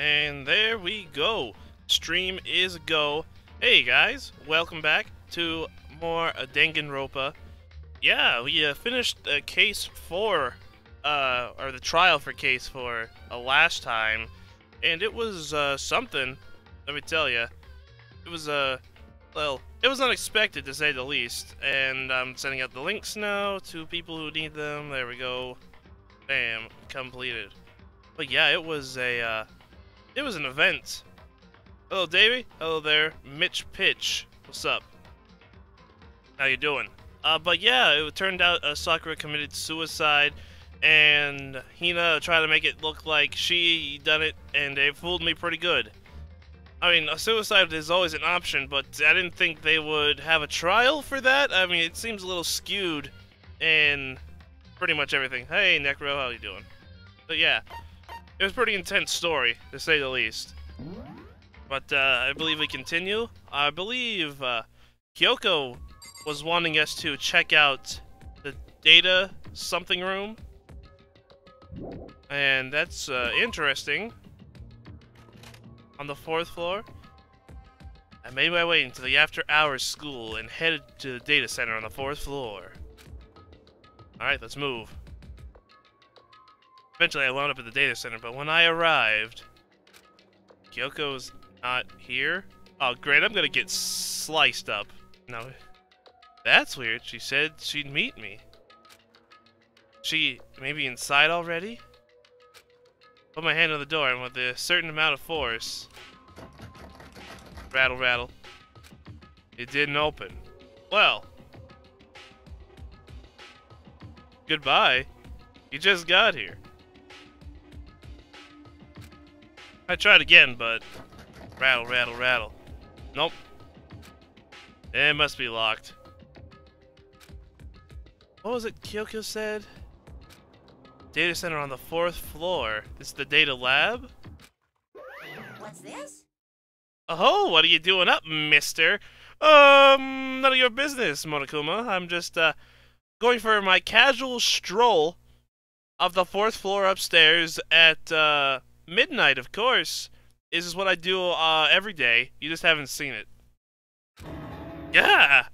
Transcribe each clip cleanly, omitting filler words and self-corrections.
And there we go. Stream is go. Hey guys, welcome back to more Danganronpa. Yeah, we finished case 4, or the trial for case 4 last time, and it was something. Let me tell you, it was well, it was unexpected to say the least. And I'm sending out the links now to people who need them. There we go. Bam, completed. But yeah, it was an event. Hello, Davey. Hello there, Mitch Pitch. What's up? How you doing? But yeah, it turned out Sakura committed suicide, and Hina tried to make it look like she done it, and they fooled me pretty good. I mean, a suicide is always an option, but I didn't think they would have a trial for that. I mean, it seems a little skewed in pretty much everything. Hey, Necro, how you doing? But yeah, it was a pretty intense story, to say the least. But I believe we continue. I believe Kyoko was wanting us to check out the data something room. And that's interesting. On the 4th floor. I made my way into the after-hours school and headed to the data center on the 4th floor. Alright, let's move. Eventually I wound up at the data center, but when I arrived, Kyoko's not here. Oh great, I'm gonna get sliced up. No, that's weird. She said she'd meet me. She maybe inside already? Put my hand on the door, and with a certain amount of force, rattle, rattle, it didn't open. Well, goodbye. You just got here. I tried again, but rattle, rattle, rattle. Nope. It must be locked. What was it Kyoko said? Data center on the 4th floor. This is the data lab? What's this? Oh, what are you doing up, mister? None of your business, Monokuma. I'm just, going for my casual stroll of the 4th floor upstairs at, midnight, of course. This is what I do, every day. You just haven't seen it. Yeah!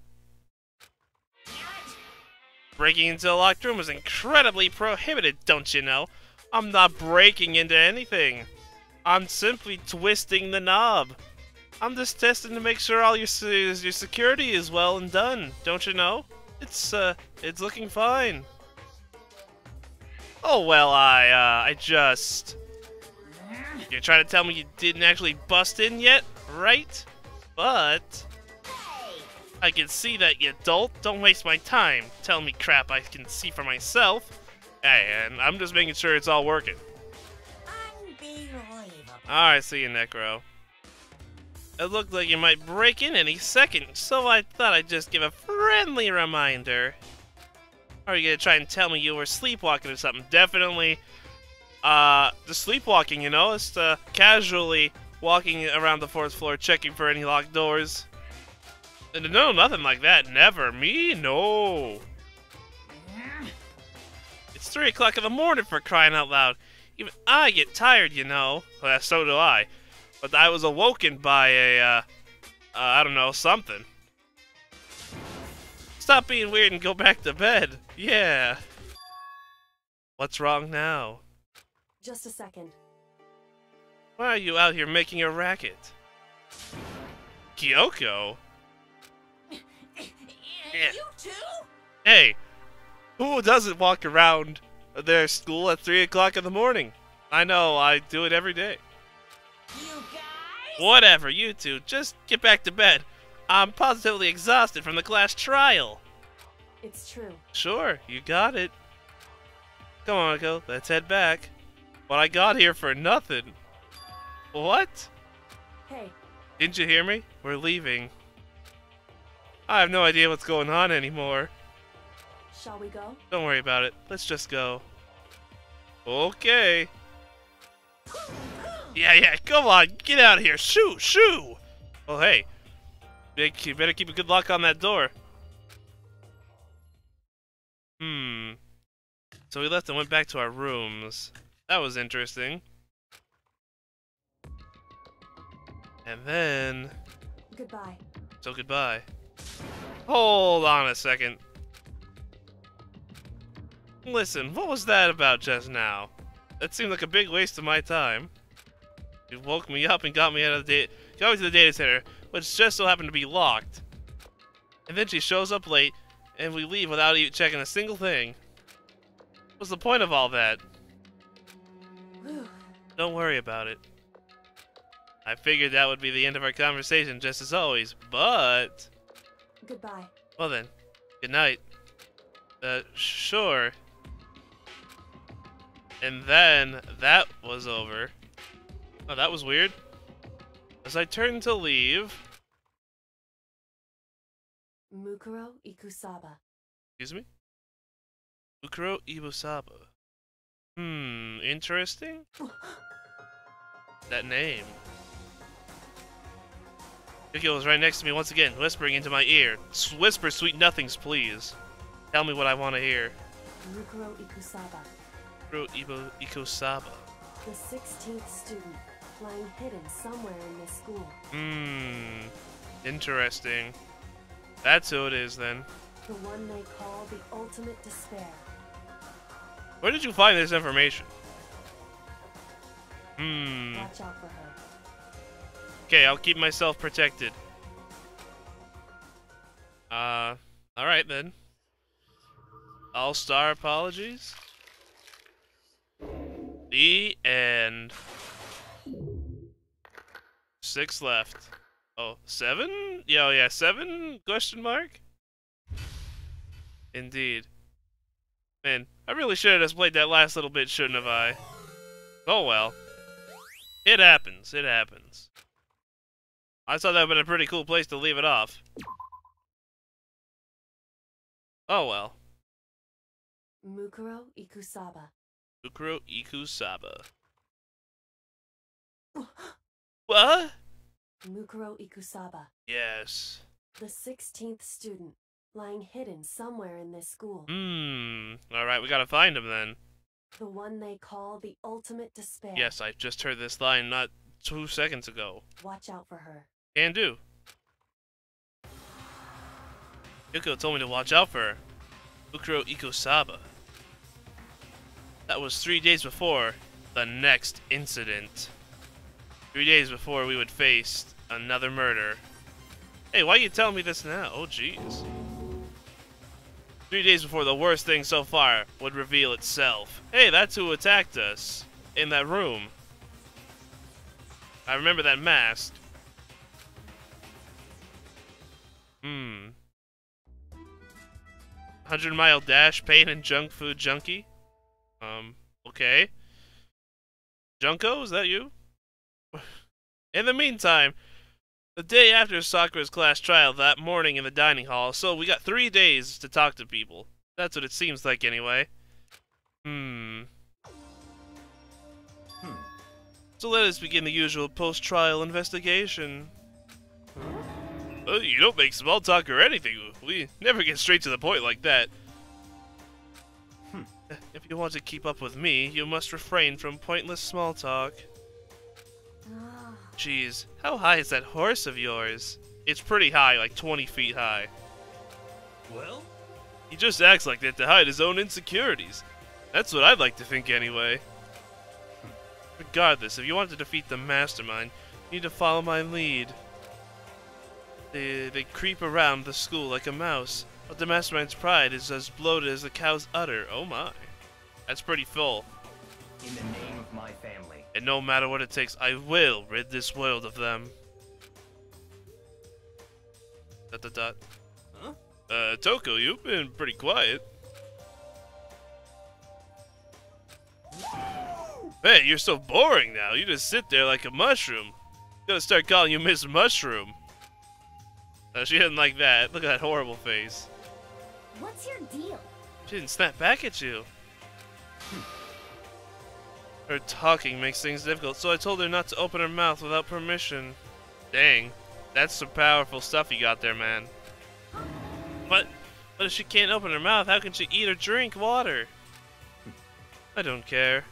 Breaking into a locked room is incredibly prohibited, don't you know? I'm not breaking into anything. I'm simply twisting the knob. I'm just testing to make sure all your security is well and done, don't you know? It's looking fine. Oh, well, I just... You're trying to tell me you didn't actually bust in yet, right? But... I can see that, you dolt. Don't waste my time telling me crap I can see for myself. Hey, and I'm just making sure it's all working. Unbelievable. Alright, see you, Necro. It looked like you might break in any second, so I thought I'd just give a friendly reminder. Or are you gonna try and tell me you were sleepwalking or something? Definitely, the sleepwalking, you know? It's casually walking around the 4th floor checking for any locked doors. No, nothing like that. Never. Me? No. It's 3 o'clock in the morning for crying out loud. Even I get tired, you know. Well, so do I. But I was awoken by a, I don't know, something. Stop being weird and go back to bed. Yeah. What's wrong now? Just a second. Why are you out here making a racket? Kyoko? Yeah. You too? Hey, who doesn't walk around their school at 3 o'clock in the morning? I know, I do it every day. You guys? Whatever, you two, just get back to bed. I'm positively exhausted from the class trial. It's true. Sure, you got it. Come on, Echo, let's head back. But I got here for nothing. What? Hey, Didn't you hear me? We're leaving. I have no idea what's going on anymore. shall we go? Don't worry about it. Let's just go. Okay. Yeah, come on, get out of here. Shoo, shoo! Oh, hey. You better keep a good lock on that door. So we left and went back to our rooms. That was interesting. And then... Goodbye. So goodbye. Hold on a second. Listen, what was that about just now? That seemed like a big waste of my time. You woke me up and got me to the data center, which just so happened to be locked. And then she shows up late, and we leave without even checking a single thing. What's the point of all that? Whew. Don't worry about it. I figured that would be the end of our conversation, just as always, but... Goodbye. Well then, good night. Sure. And then, that was over. Oh, that was weird. As I turned to leave... Mukuro Ikusaba. Excuse me? Ukuro Ibusaba. Interesting? That name. Yukio was right next to me once again, whispering into my ear. Whisper sweet nothings, please. Tell me what I want to hear. Mukuro Ikusaba. Ukuro Ikusaba. The 16th student, lying hidden somewhere in this school. Interesting. That's who it is, then. The one they call the ultimate despair. Where did you find this information? Watch out for her. Okay, I'll keep myself protected. Alright then. All-star apologies. The end. 6 left. Oh, 7? Yeah, 7? Question mark? Indeed. Man, I really should have just played that last little bit, shouldn't have I? Oh well. It happens, it happens. I thought that would have been a pretty cool place to leave it off. Oh well. Mukuro Ikusaba. Ukuro Ikusaba. What? Mukuro Ikusaba. Yes. The 16th student, lying hidden somewhere in this school. Alright, we gotta find him then. The one they call the ultimate despair. Yes, I just heard this line not 2 seconds ago. Watch out for her. Can do. Yuko told me to watch out for her. Ukuro Ikusaba. That was 3 days before the next incident. 3 days before we would face another murder. Hey, why are you telling me this now? Oh, jeez. 3 days before the worst thing so far would reveal itself. Hey, that's who attacked us in that room. I remember that mask. 100-mile dash, pain and junk food junkie? Okay. Junko, is that you? In the meantime, the day after Sakura's class trial that morning in the dining hall, so we got 3 days to talk to people. That's what it seems like anyway. So let us begin the usual post-trial investigation. Well, you don't make small talk or anything. We never get straight to the point like that. If you want to keep up with me, you must refrain from pointless small talk. Jeez, how high is that horse of yours? It's pretty high, like 20 feet high. Well? He just acts like that to hide his own insecurities. That's what I'd like to think anyway. Regardless, if you want to defeat the mastermind, you need to follow my lead. They creep around the school like a mouse, but the mastermind's pride is as bloated as the cow's udder. Oh my. That's pretty full. In the name of my family. And no matter what it takes, I will rid this world of them. ... Huh? Toko, you've been pretty quiet. Man, you're so boring now. You just sit there like a mushroom. Gotta start calling you Miss Mushroom. No, she didn't like that. Look at that horrible face. What's your deal? She didn't snap back at you. Her talking makes things difficult, so I told her not to open her mouth without permission. Dang, that's some powerful stuff you got there, man. But if she can't open her mouth, how can she eat or drink water? I don't care.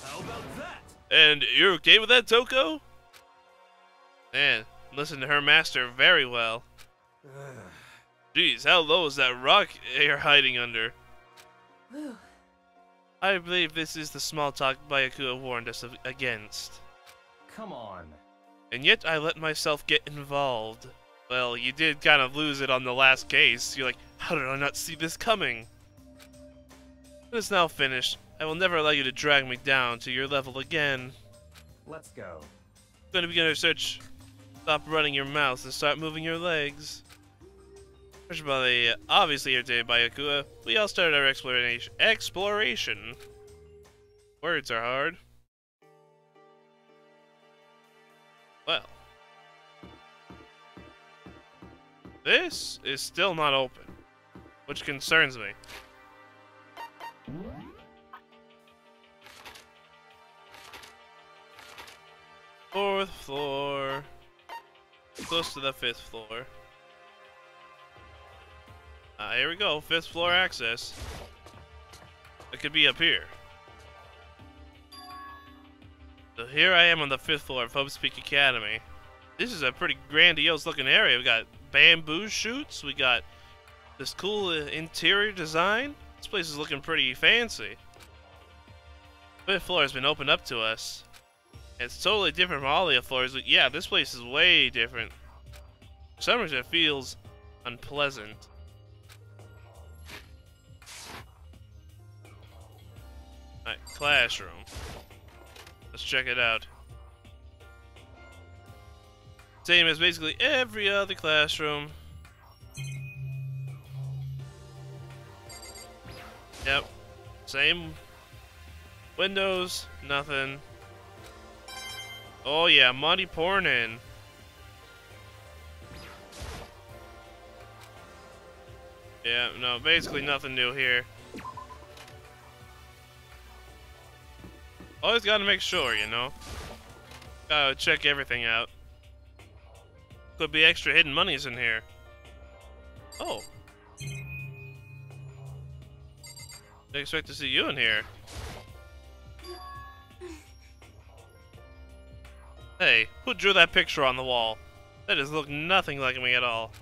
How about that? And you're okay with that, Toko? Man, listen to her master very well. Jeez, how low is that rock you're hiding under? Whew. I believe this is the small talk Byakuya warned us against. Come on. And yet I let myself get involved. Well, you did kind of lose it on the last case. You're like, how did I not see this coming? But it's now finished. I will never allow you to drag me down to your level again. Let's go. I'm going to begin our search. Stop running your mouth and start moving your legs. First by the obviously irritated by Byakuya, we all started our exploration. Words are hard. Well. This is still not open, which concerns me. Fourth floor. Close to the fifth floor. Here we go, fifth floor access. It could be up here. So here I am on the fifth floor of Hope's Peak Academy. This is a pretty grandiose looking area. We got bamboo shoots. We got this cool interior design. This place is looking pretty fancy. Fifth floor has been opened up to us. It's totally different from all the other floors. Yeah, this place is way different. For some reason it feels unpleasant. Alright, classroom. Let's check it out. Same as basically every other classroom. Yep. Same windows, nothing. Oh yeah, money pouring in. Yeah, no, basically nothing new here. Always gotta make sure, you know? Gotta check everything out. Could be extra hidden monies in here. Oh. Didn't expect to see you in here. Hey, who drew that picture on the wall? That does look nothing like me at all.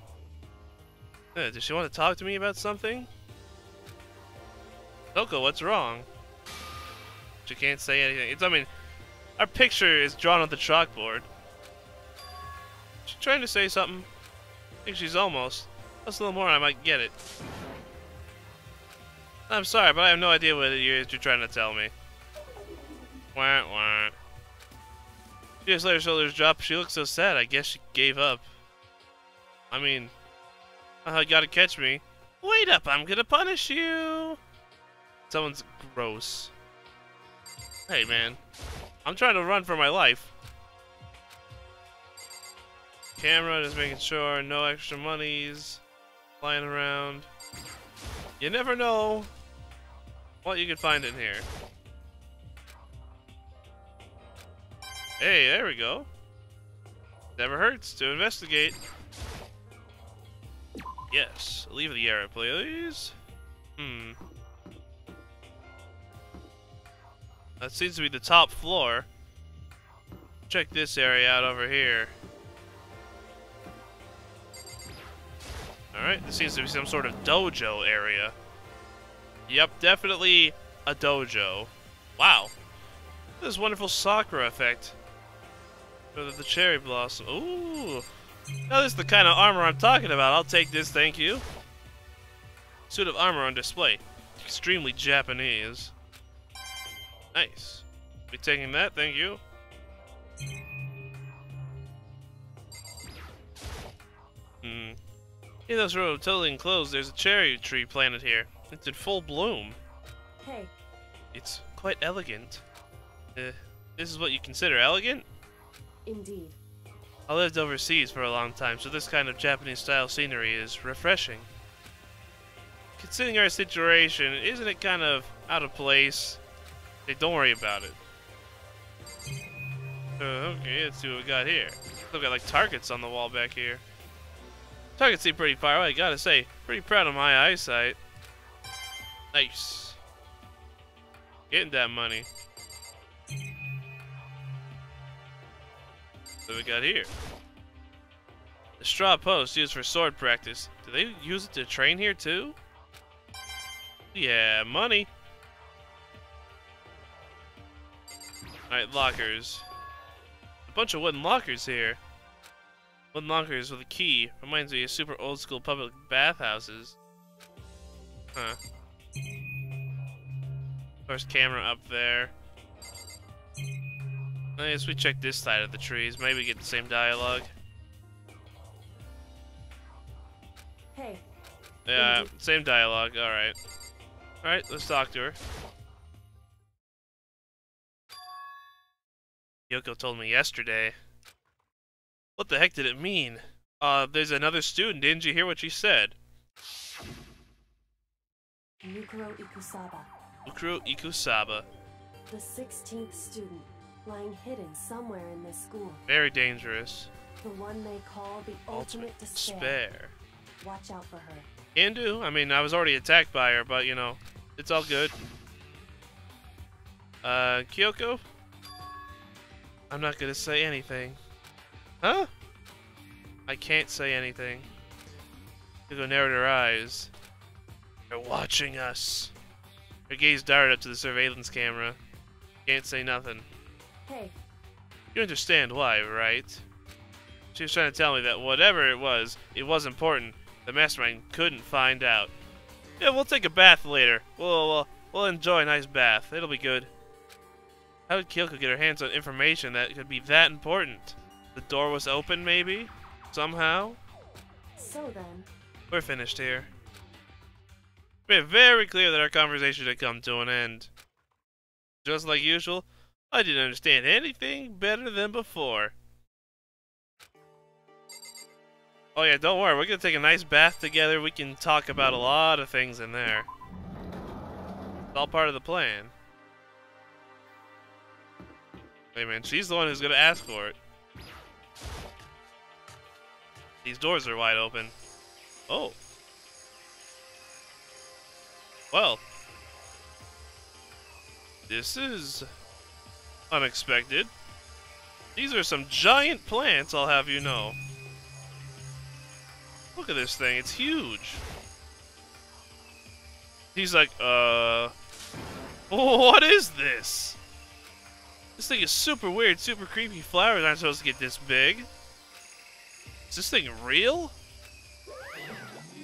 Does she want to talk to me about something? Toko, what's wrong? She can't say anything. I mean, our picture is drawn on the chalkboard. She's trying to say something. I think she's almost. Just a little more and I might get it. I'm sorry, but I have no idea what it is you're trying to tell me. Wah, wah. She just let her shoulders drop. She looks so sad. I guess she gave up. I mean, you gotta catch me. Wait up, I'm gonna punish you. Someone's gross. Hey, man. I'm trying to run for my life. Camera, just making sure no extra monies flying around. You never know what you can find in here. Hey, there we go. Never hurts to investigate. Yes, leave the area, please. That seems to be the top floor. Check this area out over here. Alright, this seems to be some sort of dojo area. Yep, definitely a dojo. Wow. This wonderful Sakura effect. The cherry blossom. Ooh. Now this is the kind of armor I'm talking about. I'll take this, thank you. Suit of armor on display. Extremely Japanese. Nice. Be taking that, thank you. In this room, totally enclosed, there's a cherry tree planted here. It's in full bloom. Hey. It's quite elegant. This is what you consider elegant? Indeed. I lived overseas for a long time, so this kind of Japanese-style scenery is refreshing. Considering our situation, isn't it kind of out of place? Hey, don't worry about it. Okay, let's see what we got here. Still got like targets on the wall back here. Targets seem pretty far away, I gotta say. Pretty proud of my eyesight. Nice. Getting that money. What do we got here? The straw post used for sword practice. Do they use it to train here too? Yeah, money. Alright, lockers. A bunch of wooden lockers here. Wooden lockers with a key. Reminds me of super old school public bathhouses. Huh. There's camera up there. I guess we check this side of the trees. Maybe get the same dialogue. Hey. Yeah, same dialogue. Alright. Alright, let's talk to her. Yoko told me yesterday. What the heck did it mean? There's another student. Didn't you hear what she said? Nukuro Ikusaba. Nukuro Ikusaba. The 16th student, lying hidden somewhere in this school. Very dangerous. The one they call the ultimate despair. Despair. Watch out for her. Can do. I mean, I was already attacked by her, but you know, it's all good. Kyoko? I'm not gonna say anything. Huh? I can't say anything. Kyoko narrowed her eyes. They're watching us. Her gaze darted up to the surveillance camera. Can't say nothing. Hey. You understand why, right? She was trying to tell me that whatever it was important. The mastermind couldn't find out. Yeah, we'll take a bath later. We'll enjoy a nice bath. It'll be good. How did Kyoko get her hands on information that could be that important? The door was open, maybe? Somehow? So then... We're finished here. Made it very clear that our conversation had come to an end. Just like usual, I didn't understand anything better than before. Oh yeah, don't worry, we're gonna take a nice bath together. We can talk about a lot of things in there. It's all part of the plan. Wait a minute, she's the one who's gonna ask for it. These doors are wide open. Oh. Well. This is unexpected. These are some giant plants, I'll have you know. Look at this thing, it's huge. He's like, what is this? This thing is super weird, super creepy. Flowers aren't supposed to get this big. Is this thing real?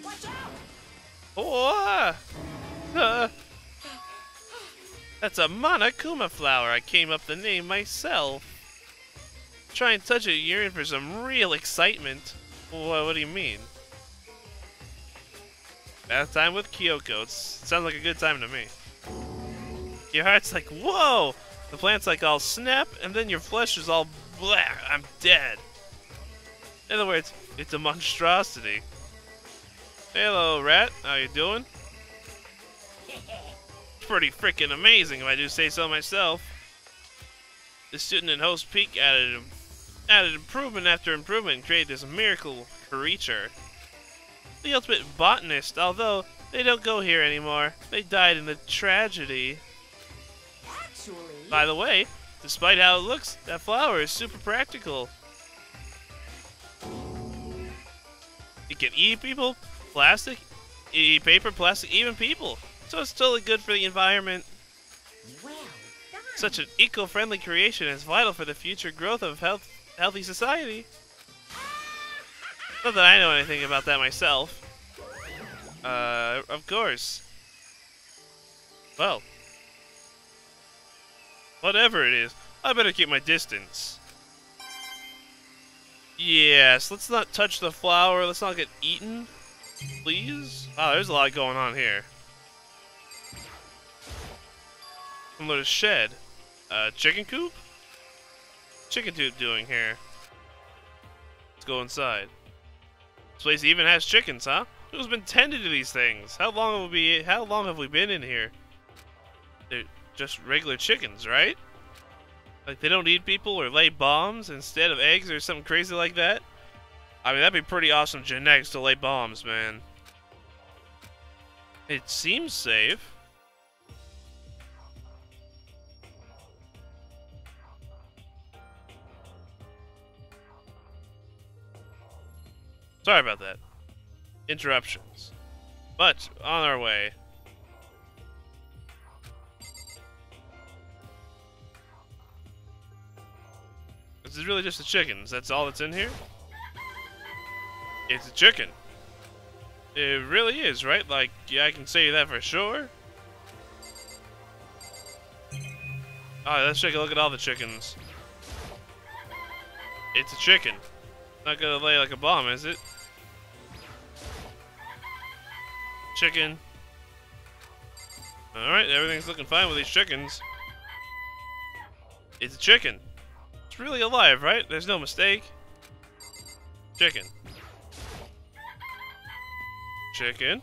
Watch out! Oh, that's a Monokuma flower. I came up the name myself. Try and touch it, you're in for some real excitement. What do you mean? Bath time with Kyoko. Sounds like a good time to me. Your heart's like, whoa! The plant's like all snap, and then your flesh is all blah. I'm dead. In other words, it's a monstrosity. Hello, rat. How you doing? Pretty freaking amazing, if I do say so myself. The student and host Peak added improvement after improvement and created this miracle creature. The ultimate botanist, although they don't go here anymore. They died in the tragedy. Actually... By the way, despite how it looks, that flower is super practical. It can eat people, plastic, eat paper, plastic, even people. So it's totally good for the environment. Well done. Such an eco-friendly creation is vital for the future growth of healthy society. Not that I know anything about that myself. Of course. Well. Whatever it is, I better keep my distance. Yes, let's not touch the flower, let's not get eaten. Please? Wow, there's a lot going on here. Similar to shed. Chicken coop? Chicken coop doing here? Let's go inside. This place even has chickens, huh? Who's been tending to these things? How long have we been in here? They're just regular chickens, right? Like they don't eat people or lay bombs instead of eggs or something crazy like that? I mean, that'd be pretty awesome genetics to lay bombs, man. It seems safe. Sorry about that. Interruptions. But, on our way. This is really just the chickens. That's all that's in here? It's a chicken. It really is, right? Like, yeah, I can say that for sure. Alright, let's take a look at all the chickens. It's a chicken. Not gonna lay like a bomb, is it? Chicken. Alright, everything's looking fine with these chickens. It's a chicken. It's really alive, right? There's no mistake. Chicken. Chicken.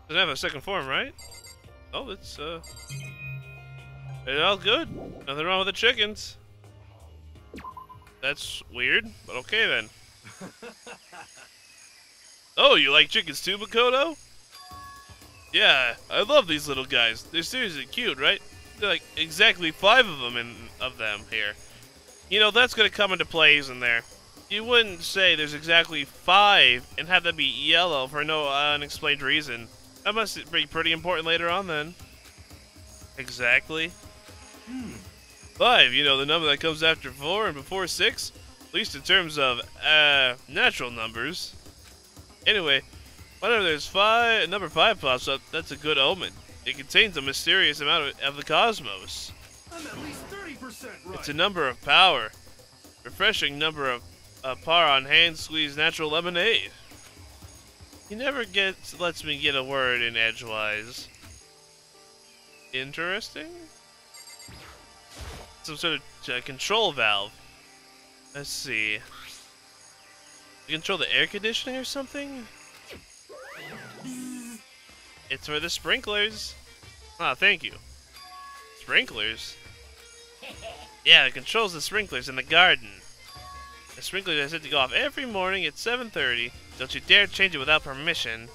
Doesn't have a second form, right? Oh, it's all good. Nothing wrong with the chickens. That's weird, but okay then. Oh, you like chickens too, Makoto? Yeah, I love these little guys. They're seriously cute, right? There are like exactly 5 of them here. You know, that's gonna come into play, isn't there? You wouldn't say there's exactly 5 and have them be yellow for no unexplained reason. That must be pretty important later on then. Exactly. 5, you know, the number that comes after 4 and before 6? At least in terms of, natural numbers. Anyway, whenever there's number 5 pops up, that's a good omen. It contains a mysterious amount of the cosmos. I'm at least 30% right. It's a number of power. Refreshing number of par on hand squeezed natural lemonade. He never lets me get a word in edgewise. Interesting? Some sort of control valve. Let's see. You control the air conditioning or something? It's for the sprinklers. Ah, thank you. Sprinklers? Yeah, it controls the sprinklers in the garden. The sprinklers are set to go off every morning at 7:30. Don't you dare change it without permission.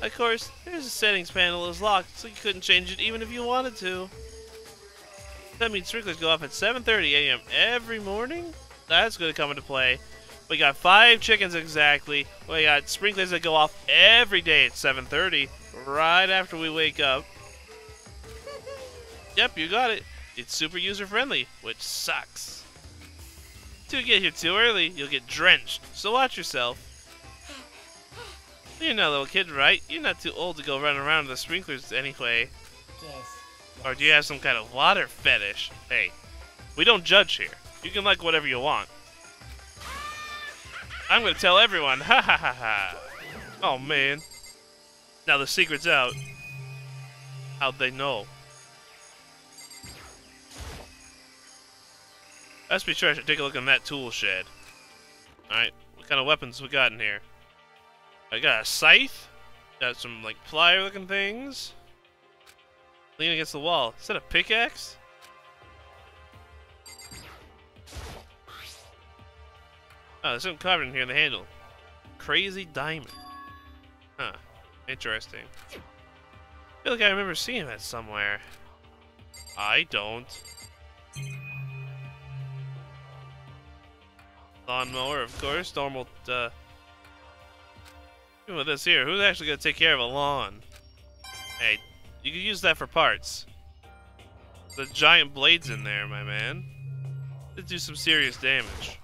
Of course, there's a settings panel is locked, so you couldn't change it even if you wanted to. That means sprinklers go off at 7:30 a.m. every morning? That's going to come into play. We got 5 chickens exactly. We got sprinklers that go off every day at 7:30, right after we wake up. Yep, you got it. It's super user-friendly, which sucks. If you get here too early, you'll get drenched, so watch yourself. You're not a little kid, right? You're not too old to go running around with the sprinklers anyway. Or do you have some kind of water fetish? Hey, we don't judge here. You can like whatever you want. I'm gonna tell everyone, ha ha ha ha. Oh man. Now the secret's out. How'd they know? Let's be sure I should take a look in that tool shed. Alright, what kind of weapons we got in here? I got a scythe. Got some, like, plier looking things. Lean against the wall. Is that a pickaxe? Oh, there's something carved in here in the handle. Crazy diamond. Huh. Interesting. I feel like I remember seeing that somewhere. I don't. Lawnmower, of course. Normal, Even with this here, who's actually gonna take care of a lawn? Hey, you can use that for parts. The giant blades in there, my man. They do some serious damage.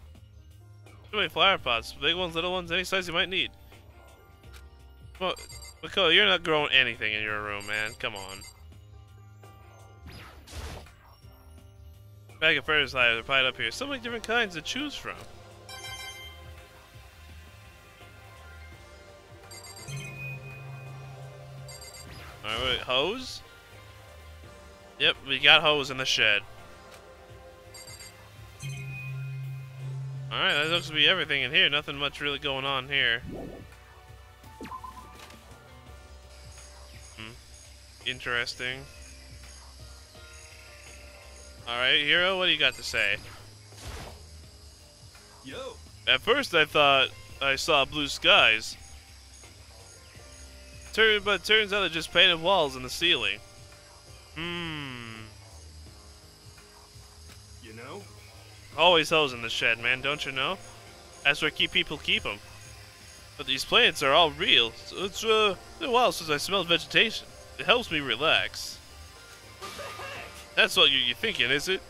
Too many flower pots. Big ones, little ones, any size you might need. Well, Makoto, you're not growing anything in your room, man. Come on. Bag of fertilizer piled up here. So many different kinds to choose from. Alright, wait, hose? Yep, we got hose in the shed. Alright, that looks to be everything in here. Nothing much really going on here. Interesting. Alright, Hero, what do you got to say? Yo. At first I thought I saw blue skies. But it turns out they're just painted walls in the ceiling. You know? Always hose in the shed, man, don't you know? That's where people keep them. But these plants are all real. So it's been a while since I smelled vegetation. It helps me relax. What the heck? That's what you're thinking, is it?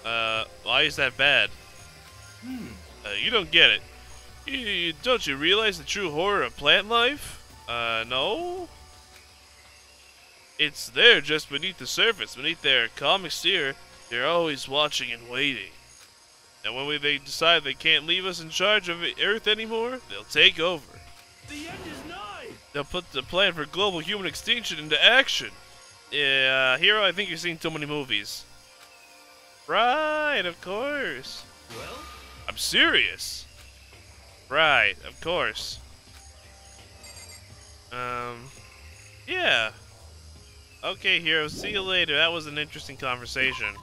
Why is that bad? You don't get it. Don't you realize the true horror of plant life? No? It's there just beneath the surface, beneath their calm exterior. They're always watching and waiting. And when they decide they can't leave us in charge of Earth anymore, they'll take over. The end is nigh! They'll put the plan for global human extinction into action. Yeah, Hero, I think you've seen too many movies. Right, of course. Well? I'm serious. Right, of course. Yeah. Okay, Hero, see you later. That was an interesting conversation.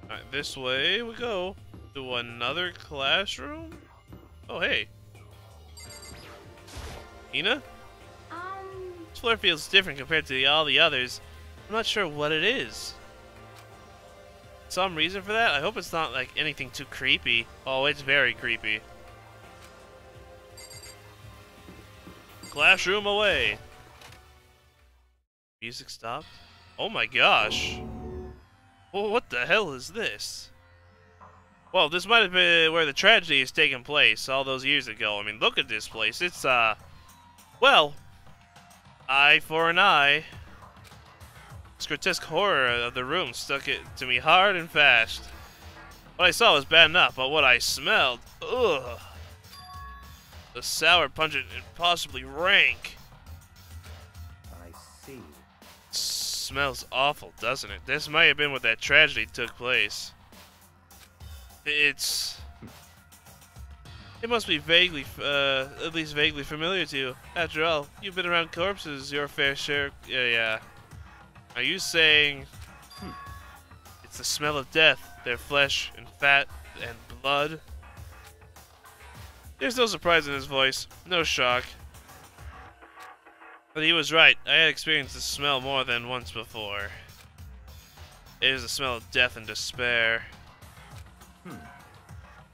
Alright, this way we go. To another classroom? Oh, hey. Ina? This floor feels different compared to all the others. I'm not sure what it is. Some reason for that? I hope it's not like anything too creepy. Oh, it's very creepy. Classroom away. Music stopped. Oh my gosh. Well, what the hell is this? Well, this might have been where the tragedy is taking place all those years ago. I mean, look at this place. It's, well, eye for an eye. This grotesque horror of the room stuck it to me hard and fast. What I saw was bad enough, but what I smelled, ugh. The sour, pungent, and possibly rank. I see. Smells awful, doesn't it? This might have been where that tragedy took place. It must be vaguely, at least vaguely familiar to you. After all, you've been around corpses your fair share. Yeah. Are you saying it's the smell of death, their flesh and fat and blood? There's no surprise in his voice, no shock. But he was right. I had experienced this smell more than once before. It is the smell of death and despair.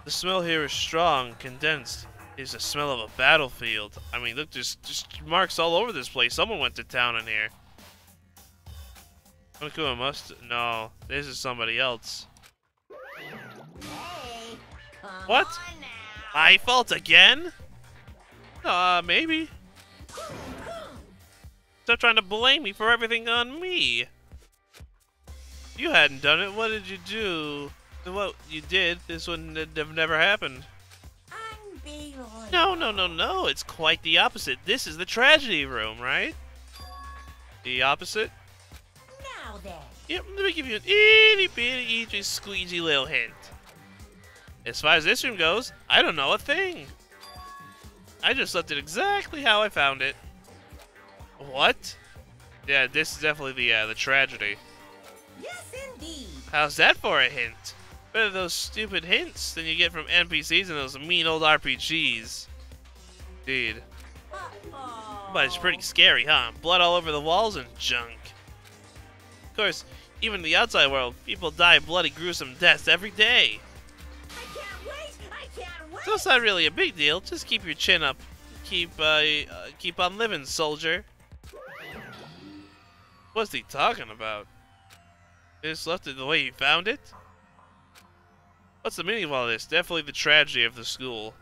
The smell here is strong, condensed. It is the smell of a battlefield. I mean, look, there's just marks all over this place. Someone went to town in here. Onokuma must... No, this is somebody else. Hey, come What? on now. My fault again? Maybe. Stop trying to blame me for everything on me. If you hadn't done it, what did you do? What you did, this wouldn't have never happened. Unbelievable. No. It's quite the opposite. This is the tragedy room, right? The opposite? Now then. Yep, let me give you an itty bitty squeezy little hint. As far as this room goes, I don't know a thing. I just left it exactly how I found it. What? Yeah, this is definitely the tragedy. Yes, indeed. How's that for a hint? Better those stupid hints than you get from NPCs and those mean old RPGs. Indeed. Uh-oh. But it's pretty scary, huh? Blood all over the walls and junk. Of course, even in the outside world, people die bloody, gruesome deaths every day. I can't wait. So it's not really a big deal. Just keep your chin up. Keep on living, soldier. What's he talking about? He just left it the way he found it? What's the meaning of all this? Definitely the tragedy of the school.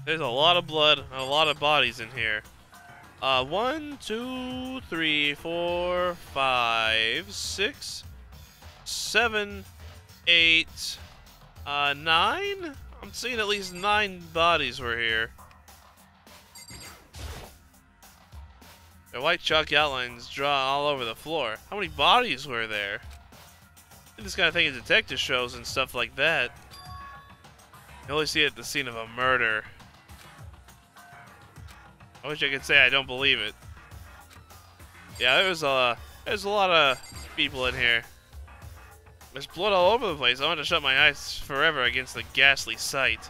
There's a lot of blood and a lot of bodies in here. 1, 2, 3, 4, 5, 6, 7, 8, 9? I'm seeing at least 9 bodies were here. Their white chalk outlines draw all over the floor. How many bodies were there? This kind of thing in detective shows and stuff like that. You only see it at the scene of a murder. I wish I could say I don't believe it. Yeah, there's a lot of people in here. There's blood all over the place. I want to shut my eyes forever against the ghastly sight.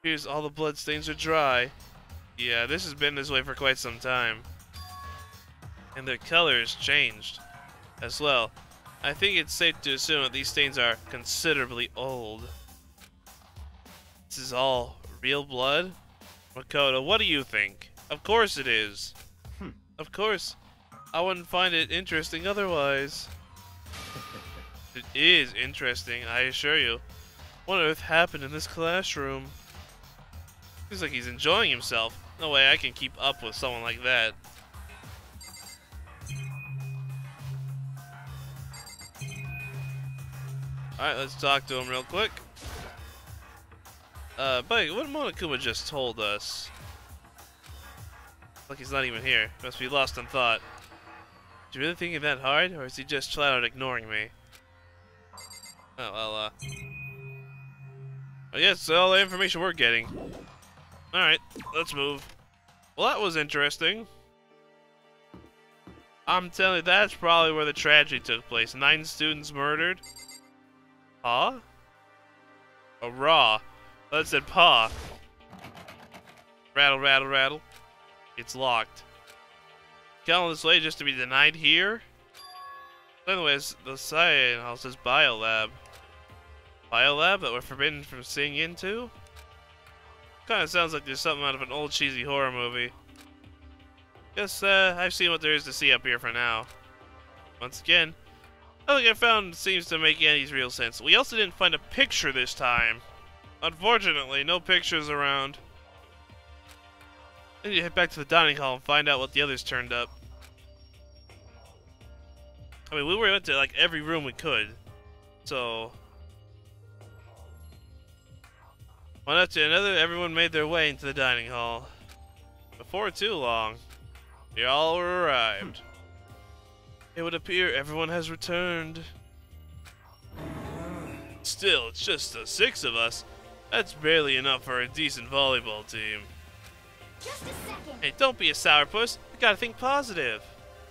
Here's all the blood stains are dry. Yeah, this has been this way for quite some time. And their colors changed as well. I think it's safe to assume that these stains are considerably old. This is all real blood? Makoto, what do you think? Of course it is. Of course. I wouldn't find it interesting otherwise. It is interesting, I assure you. What on earth happened in this classroom? Seems like he's enjoying himself. No way I can keep up with someone like that. Alright, let's talk to him real quick. Buddy, what Monokuma just told us? Like he's not even here. Must be lost in thought. Do you really think it that hard, or is he just flat out ignoring me? Oh, well, I guess all the information we're getting. Alright, let's move. Well, that was interesting. I'm telling you, that's probably where the tragedy took place. 9 students murdered. Huh? A raw. That said paw. Rattle, rattle, rattle. It's locked. Calling this way just to be denied here? Anyways, the sign house says biolab. Biolab that we're forbidden from seeing into? Kinda sounds like there's something out of an old cheesy horror movie. Guess, I've seen what there is to see up here for now. Once again, nothing I found seems to make any real sense. We also didn't find a picture this time. Unfortunately, no pictures around. I need to head back to the dining hall and find out what the others turned up. I mean, we went to like every room we could, so one after another, everyone made their way into the dining hall. Before too long, they all arrived. It would appear everyone has returned. Still, it's just the 6 of us. That's barely enough for a decent volleyball team. Just a second. Hey, don't be a sourpuss. You gotta think positive.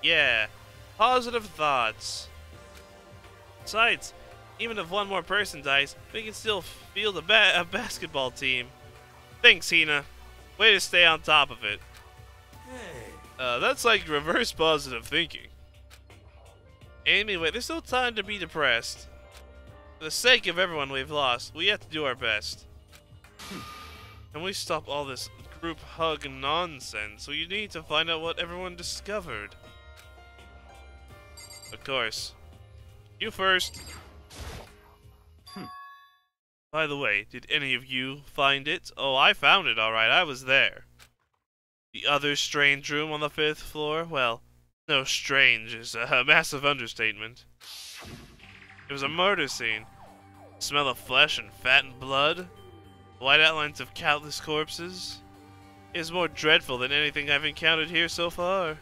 Yeah, positive thoughts. Besides, even if one more person dies, we can still field a basketball team. Thanks, Hina. Way to stay on top of it. Hey. That's like reverse positive thinking. Anyway, there's no time to be depressed. For the sake of everyone we've lost, we have to do our best. Can we stop all this group hug nonsense? We need to find out what everyone discovered. Of course. You first. By the way, did any of you find it? Oh, I found it, alright. I was there. The other strange room on the 5th floor? Well, no, strange is a massive understatement. It was a murder scene. The smell of flesh and fat and blood. White outlines of countless corpses. It is more dreadful than anything I've encountered here so far.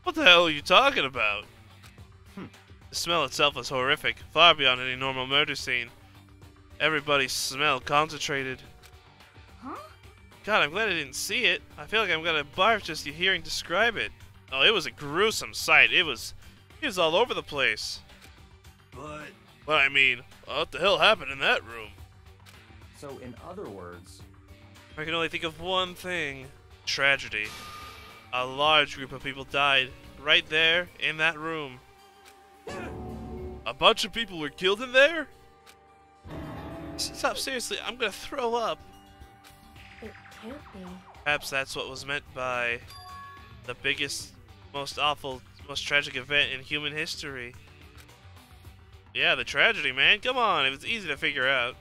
What the hell are you talking about? The smell itself was horrific, far beyond any normal murder scene. Everybody's smell concentrated. Huh? God, I'm glad I didn't see it. I feel like I'm gonna barf just hearing describe it. Oh, it was a gruesome sight. It was all over the place. But I mean, what the hell happened in that room? So, in other words, I can only think of one thing. Tragedy. A large group of people died right there in that room. A bunch of people were killed in there? Stop, seriously, I'm gonna throw up. It can't be. Perhaps that's what was meant by the biggest, most awful, most tragic event in human history. Yeah, the tragedy, man. Come on, it was easy to figure out.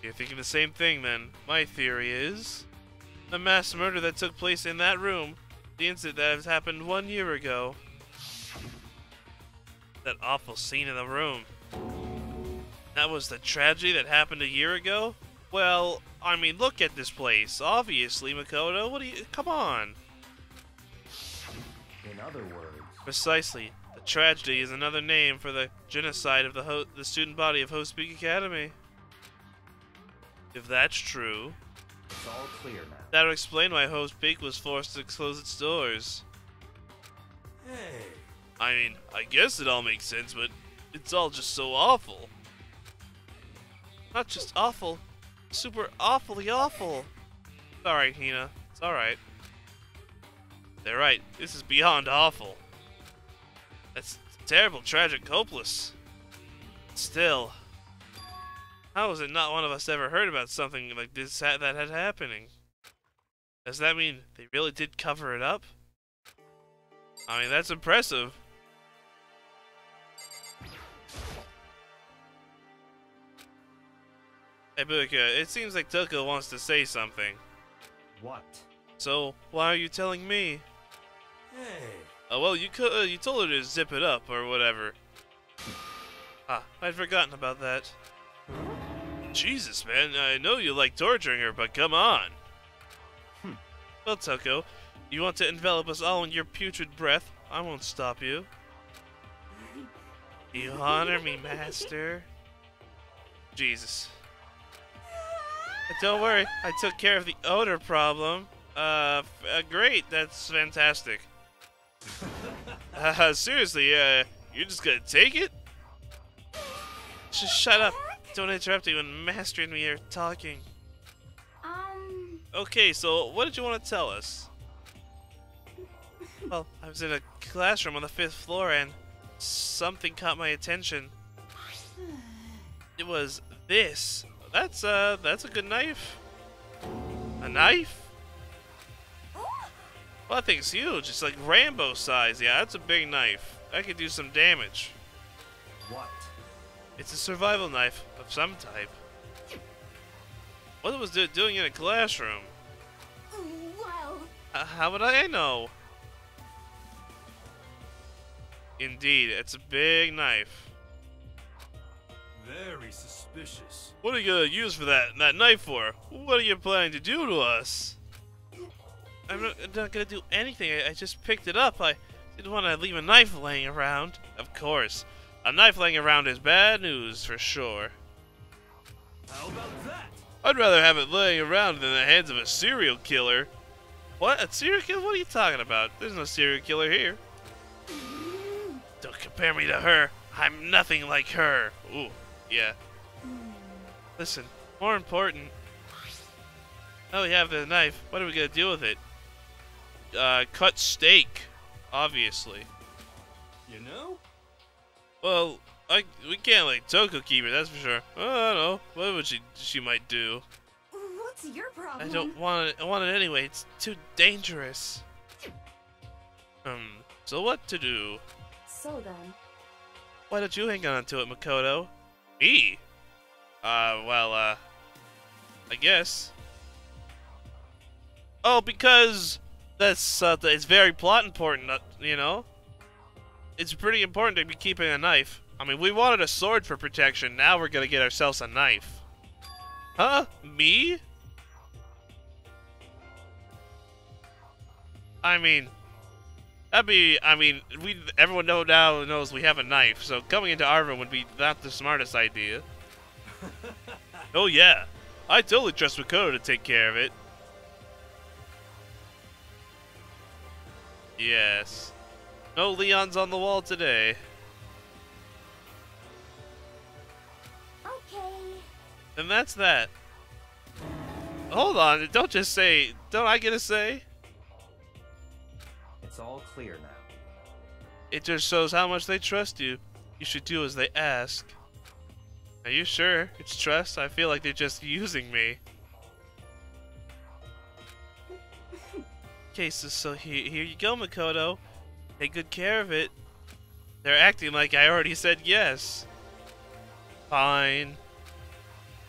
You're thinking the same thing, then. My theory is the mass murder that took place in that room, the incident that has happened 1 year ago. That awful scene in the room. That was the tragedy that happened a year ago? Well, I mean, look at this place. Obviously, Makoto. What do you... Come on. in other words, Precisely. The tragedy is another name for the genocide of the student body of Host Peak Academy. If that's true, it's all clear now. that would explain why Host Peak was forced to close its doors. Hey. I mean, I guess it all makes sense, but it's all just so awful. Not just awful, super awfully awful. It's alright, Hina. It's alright. They're right. This is beyond awful. That's terrible, tragic, hopeless. Still, how is it not one of us ever heard about something like this that had happening? Does that mean they really did cover it up? I mean, that's impressive. Hey, Buka, it seems like Toko wants to say something. What? So, why are you telling me? Hey. Oh, well, you told her to zip it up, or whatever. Ah, I'd forgotten about that. Jesus, man, I know you like torturing her, but come on. Well, Toko, you want to envelop us all in your putrid breath? I won't stop you. You honor me, master. Jesus. Don't worry, I took care of the odor problem. Great, that's fantastic. Seriously, you're just gonna take it? Just shut up. Don't interrupt me when Master and me are talking. Okay, so what did you want to tell us? Well, I was in a classroom on the 5th floor and something caught my attention. It was this. That's a good knife. A knife? Well, that thing's huge. It's like Rambo size. Yeah, that's a big knife. That could do some damage. What? It's a survival knife of some type. What was it doing in a classroom? Well, How would I know? Indeed, it's a big knife. Very suspicious. What are you gonna use for that knife for? What are you planning to do to us? I'm not gonna do anything. I just picked it up. I didn't want to leave a knife laying around. Of course. A knife laying around is bad news for sure. How about that? I'd rather have it laying around in the hands of a serial killer. What? A serial killer? What are you talking about? There's no serial killer here. Don't compare me to her. I'm nothing like her. Ooh, yeah. Listen, more important. Oh, we have the knife. What are we gonna do with it? Cut steak, obviously. You know? Well, we can't let Toko keep it, that's for sure. I don't know. What would she might do? what's your problem? I don't want it. I want it anyway. It's too dangerous. So what to do? So then, Why don't you hang on to it, Makoto? Me? I guess. Oh, because that's it's very plot important, you know? It's pretty important to be keeping a knife. I mean, we wanted a sword for protection, now we're gonna get ourselves a knife. Huh? Me? I mean, everyone now knows we have a knife, so coming into our room would be not the smartest idea. Oh yeah, I totally trust Makoto to take care of it. Yes. No Leons on the wall today. Okay. And that's that. Hold on, don't just say, don't I get a say? It's all clear now. It just shows how much they trust you. You should do as they ask. Are you sure it's trust? I feel like they're just using me. Okay, so here you go, Makoto. Take good care of it. They're acting like I already said yes. Fine.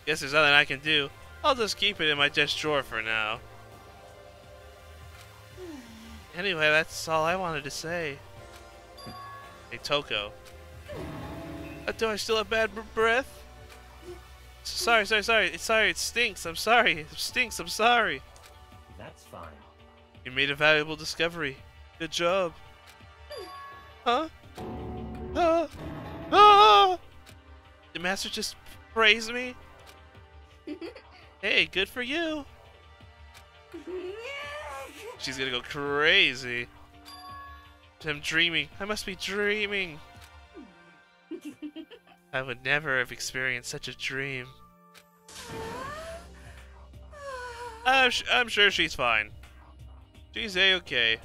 Guess there's nothing I can do. I'll just keep it in my desk drawer for now. Anyway, that's all I wanted to say. Hey, Toko. Do I still have bad breath? Sorry, it stinks. I'm sorry. It stinks, I'm sorry. That's fine. You made a valuable discovery. Good job. Huh? Did Master just praise me? Hey, good for you. She's gonna go crazy. I'm dreaming. I must be dreaming. I would never have experienced such a dream. I'm sure she's fine. She's A-okay.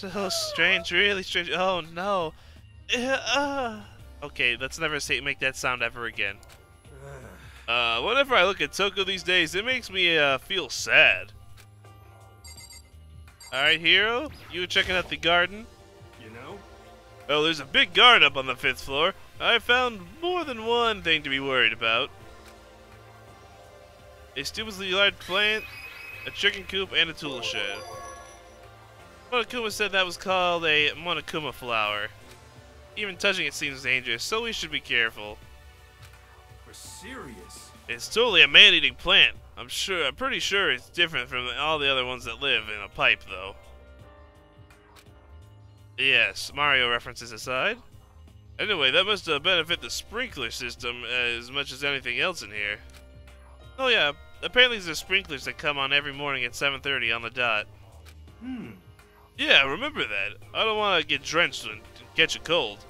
So strange, really strange. Oh no. Okay, let's never make that sound ever again. Whenever I look at Toko these days, it makes me feel sad. Alright, Hero, you were checking out the garden? You know? Oh, there's a big garden up on the 5th floor. I found more than one thing to be worried about. A stupidly large plant, a chicken coop, and a tool shed. Monokuma said that was called a Monokuma flower. Even touching it seems dangerous, so we should be careful. For serious? It's totally a man-eating plant. I'm pretty sure it's different from all the other ones that live in a pipe, though. Yes, Mario references aside. Anyway, that must benefit the sprinkler system as much as anything else in here. Oh yeah, apparently there's sprinklers that come on every morning at 7:30 on the dot. Yeah, remember that. I don't want to get drenched and catch a cold.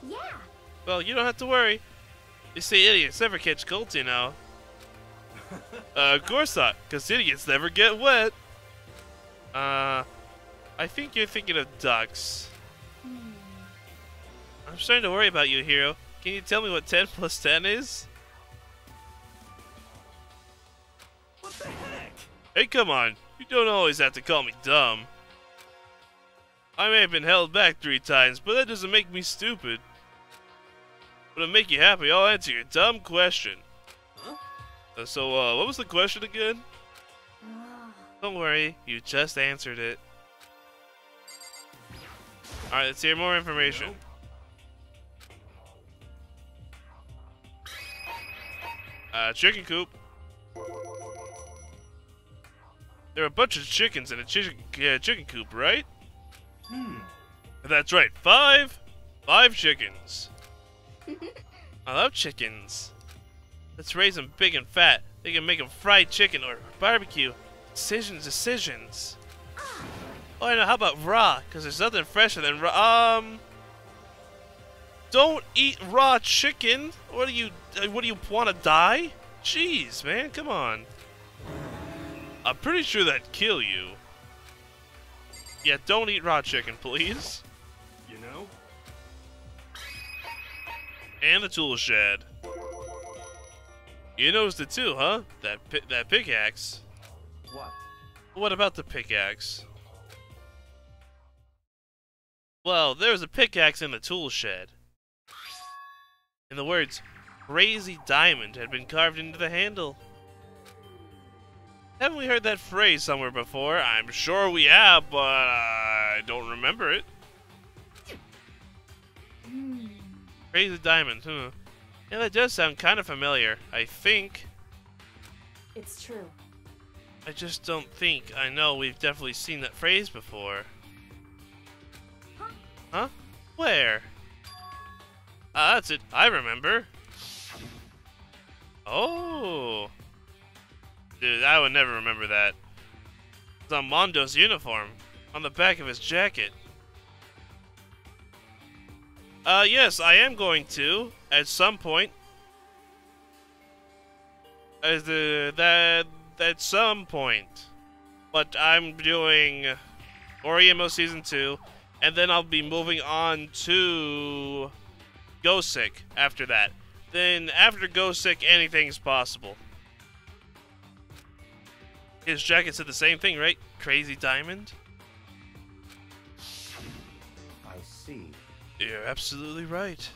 Yeah. Well, you don't have to worry. You see, idiots never catch colds, you know. Of course not, because idiots never get wet. I think you're thinking of ducks. I'm starting to worry about you, Hero. Can you tell me what 10 plus 10 is? What the heck? Hey, come on. You don't always have to call me dumb. I may have been held back 3 times, but that doesn't make me stupid. But to make you happy, I'll answer your dumb question. Huh? So, what was the question again? Don't worry, you just answered it. Alright, let's hear more information. Chicken coop. There are a bunch of chickens in a chicken coop, right? That's right, 5 chickens. I love chickens. Let's raise them big and fat. They can make them fried chicken or barbecue. Decisions. Oh, I know. How about raw? Because there's nothing fresher than raw. Don't eat raw chicken. What do you want to die? Jeez, man, come on. I'm pretty sure that'd kill you. Yeah, don't eat raw chicken, please. You know? And the tool shed. You noticed it too, huh? That pickaxe. What? What about the pickaxe? Well, there's a pickaxe in the tool shed. And the words, Crazy Diamond, had been carved into the handle. Haven't we heard that phrase somewhere before? I'm sure we have, but I don't remember it. Crazy Diamond, huh? Yeah, that does sound kind of familiar, I think. It's true. I just don't think I know we've definitely seen that phrase before. Huh? Where? Ah, that's it. I remember. Oh. Dude, I would never remember that. It's on Mondo's uniform. On the back of his jacket. Yes, I am going to. At some point. At some point. But I'm doing Oriemo Season 2. And then I'll be moving on to Gosick after that. Then after Gosick, anything's possible. His jacket said the same thing, right? Crazy Diamond? I see. You're absolutely right.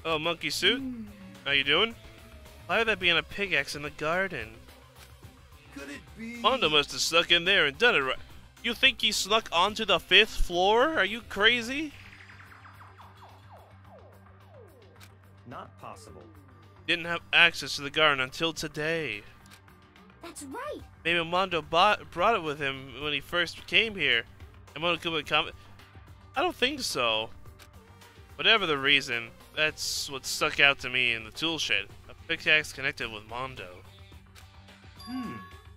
Oh, Monkey Suit? How you doing? Why would that be on a pickaxe in the garden? Could it be? Mondo must have snuck in there and done it right. You think he snuck onto the 5th floor? Are you crazy? Not possible. Didn't have access to the garden until today. That's right. Maybe Mondo brought it with him when he first came here. And Mondo would come. I don't think so. Whatever the reason, that's what stuck out to me in the tool shed. A pickaxe connected with Mondo.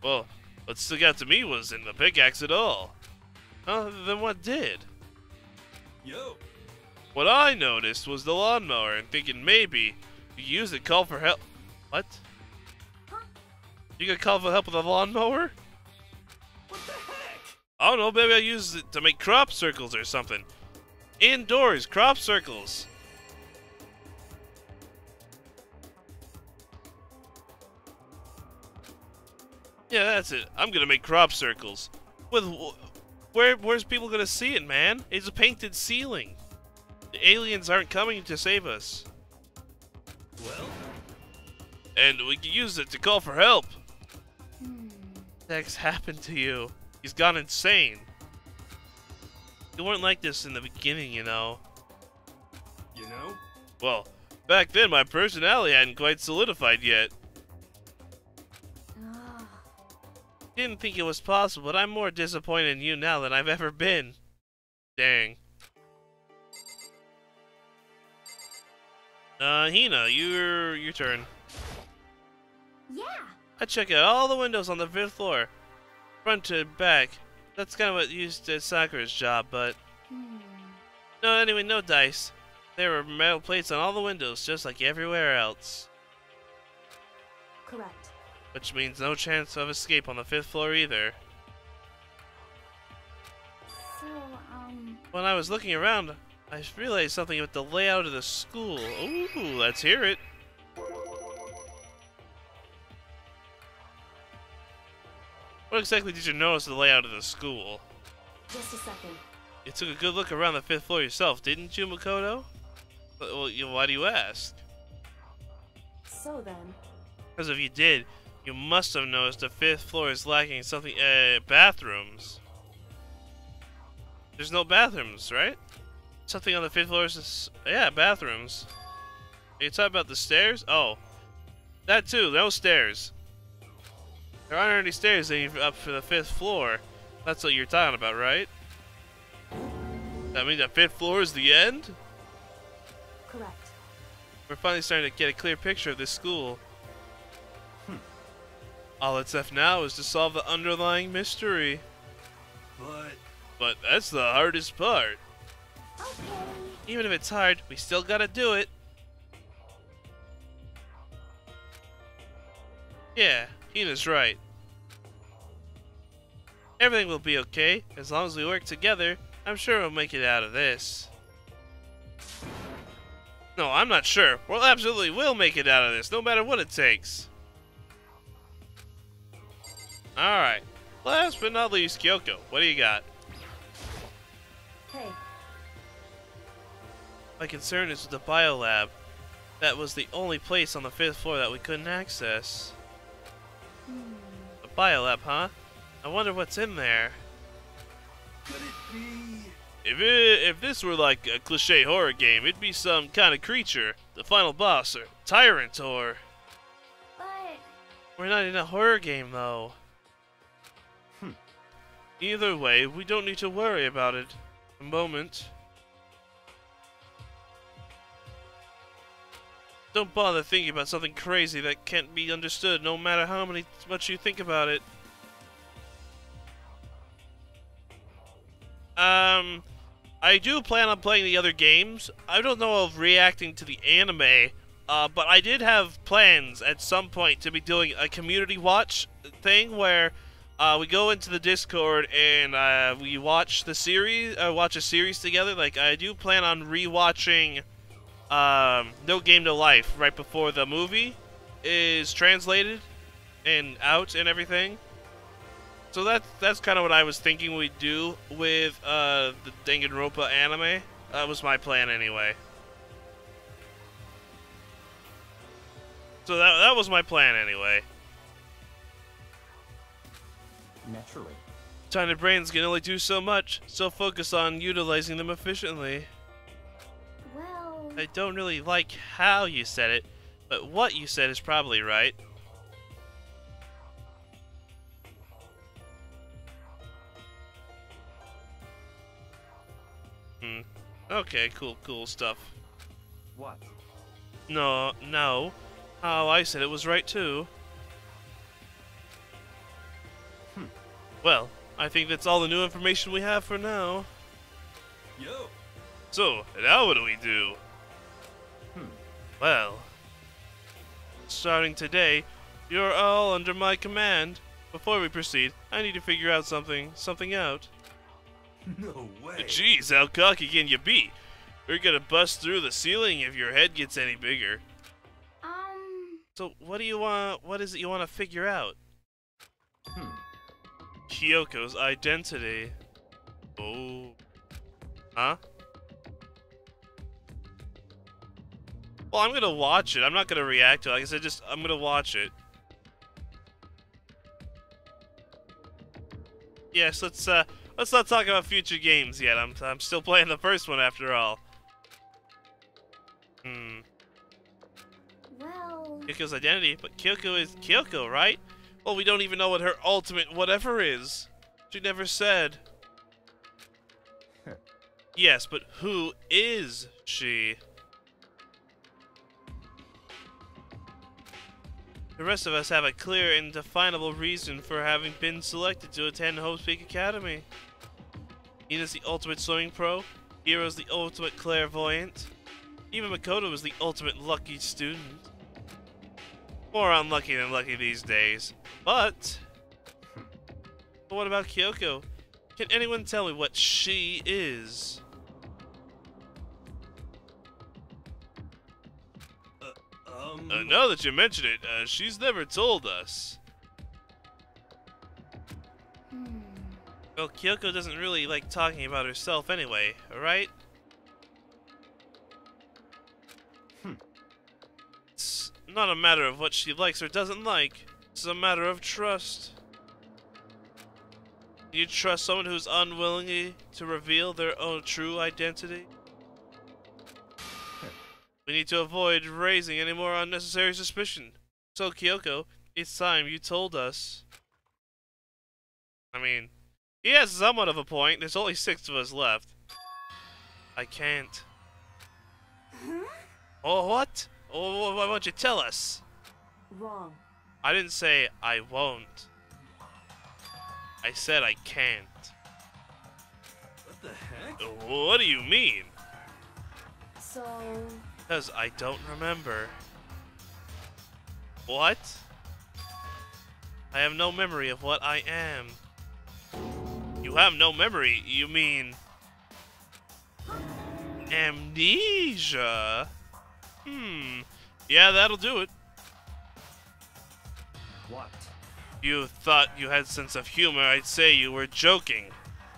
Well, what stuck out to me wasn't the pickaxe at all. Then what did? Yo. What I noticed was the lawnmower and thinking maybe you use it, call for help. What? Huh? You gonna call for help with a lawnmower? What I don't know, maybe I use it to make crop circles or something. Indoors, crop circles. Yeah, that's it. I'm gonna make crop circles. Where's people gonna see it, man? It's a painted ceiling. The aliens aren't coming to save us. Well, And we can use it to call for help. What's happened to you? He's gone insane. You weren't like this in the beginning, you know. you know? Well, back then my personality hadn't quite solidified yet. Didn't think it was possible, but I'm more disappointed in you now than I've ever been. Dang. Hina, your turn. Yeah. I check out all the windows on the 5th floor, front to back. That's kind of what used to Sakura's job, but no, anyway, no dice. There were metal plates on all the windows, just like everywhere else. Correct. Which means no chance of escape on the 5th floor either. So, When I was looking around, I realized something about the layout of the school. Ooh, let's hear it. What exactly did you notice of the layout of the school? Just a second. You took a good look around the 5th floor yourself, didn't you, Makoto? Well, why do you ask? So then, Because if you did, you must have noticed the 5th floor is lacking something, bathrooms. There's no bathrooms, right? Something on the 5th floor is, yeah, bathrooms. Are you talking about the stairs? Oh. That too, no stairs. There aren't any stairs up for the 5th floor. That's what you're talking about, right? That means the 5th floor is the end? correct. We're finally starting to get a clear picture of this school. All that's left now is to solve the underlying mystery. But that's the hardest part. okay. Even if it's hard, we still gotta do it. Yeah, Hina's right. Everything will be okay, as long as we work together. I'm sure we'll make it out of this. No, I'm not sure. We'll absolutely will make it out of this, no matter what it takes. Alright. Last but not least, Kyoko, what do you got? Hey, My concern is with the biolab. That was the only place on the 5th floor that we couldn't access. The biolab, huh? I wonder what's in there. Could it be? If this were like a cliche horror game, it'd be some kind of creature, the final boss, or tyrant, or... But We're not in a horror game, though. Either way, we don't need to worry about it. A moment. Don't bother thinking about something crazy that can't be understood, no matter how much you think about it. I do plan on playing the other games. I don't know of reacting to the anime, but I did have plans at some point to be doing a community watch thing where we go into the Discord and we watch the series, watch a series together. Like, I do plan on rewatching No Game No Life right before the movie is translated and out and everything. So that's kind of what I was thinking we'd do with the Danganronpa anime. That was my plan anyway. So that was my plan anyway. Naturally. Tiny brains can only do so much, so focus on utilizing them efficiently. well, I don't really like how you said it, but what you said is probably right. Okay, cool stuff. What? No. How I said it was right too. Well, I think that's all the new information we have for now. Yo. So, now what do we do? Well, starting today, you're all under my command. Before we proceed, I need to figure out something out. No way. Jeez, how cocky can you be? We're gonna bust through the ceiling if your head gets any bigger. So what is it you want to figure out? Kyoko's identity. Oh. Huh? Well, I'm gonna watch it. I'm not gonna react to it. Like I said, I'm gonna watch it. Yes, let's not talk about future games yet. I'm still playing the first one after all. Well... Kyoko's identity, but Kyoko is Kyoko, right? Well, we don't even know what her ultimate whatever is. She never said. Yes, but who is she? The rest of us have a clear and definable reason for having been selected to attend Hope's Peak Academy. Ina's the ultimate swimming pro, Hiro's the ultimate clairvoyant, even Makoto is the ultimate lucky student. More unlucky than lucky these days. But what about Kyoko? Can anyone tell me what she is? Now that you mention it, she's never told us. Well, Kyoko doesn't really like talking about herself anyway, alright? It's not a matter of what she likes or doesn't like. It's a matter of trust. Do you trust someone who's unwilling to reveal their own true identity? We need to avoid raising any more unnecessary suspicion. So, Kyoko, it's time you told us. I mean, he has somewhat of a point. There's only 6 of us left. I can't. Oh, what? Oh, why won't you tell us? Wrong. I didn't say I won't. I said I can't. What the heck? What do you mean? So... Because I don't remember. What? I have no memory of what I am. You have no memory? You mean... amnesia? Yeah, that'll do it. What? You thought you had sense of humor, I'd say you were joking.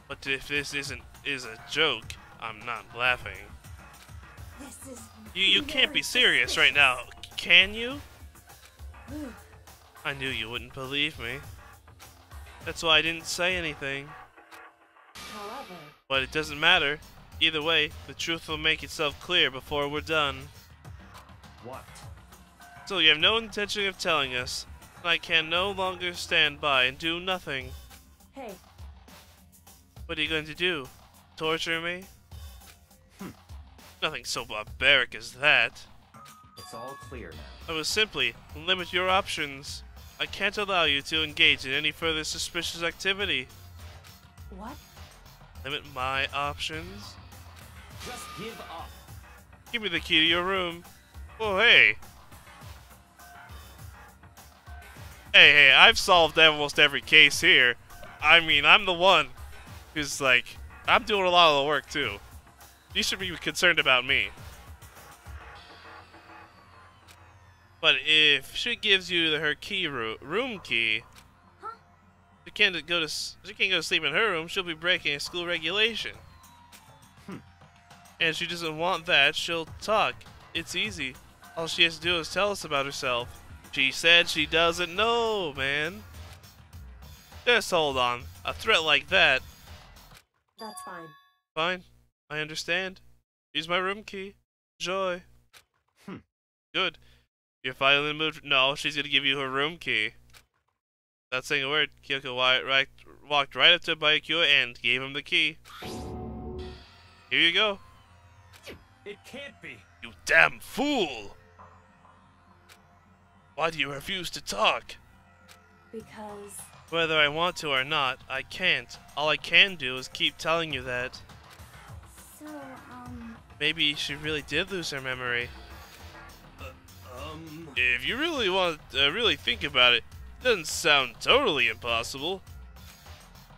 But if this is a joke, I'm not laughing. This is... You can't be serious right now, can you? I knew you wouldn't believe me. That's why I didn't say anything. However... But it doesn't matter. Either way, the truth will make itself clear before we're done. What? So you have no intention of telling us, and I can no longer stand by and do nothing. Hey. What are you going to do? Torture me? Nothing so barbaric as that. It's all clear now. I will simply limit your options. I can't allow you to engage in any further suspicious activity. What? Limit my options? Just give up. Give me the key to your room. Oh, hey. Hey, I've solved almost every case here. I mean, I'm the one who's like, I'm doing a lot of the work too. You should be concerned about me. But if she gives you her key room key, she can't go to sleep in her room. She'll be breaking a school regulation. And she doesn't want that. She'll talk. It's easy. All she has to do is tell us about herself. She said she doesn't know, man. Just hold on. A threat like that. That's fine. Fine. I understand. Use my room key. Enjoy. Good. You're finally moved. No, she's gonna give you her room key. Without saying a word, Kyoko walked right up to Byakuya and gave him the key. Here you go. It can't be. You damn fool! Why do you refuse to talk? Because... Whether I want to or not, I can't. All I can do is keep telling you that. So, Maybe she really did lose her memory. If you really want to really think about it, Doesn't sound totally impossible.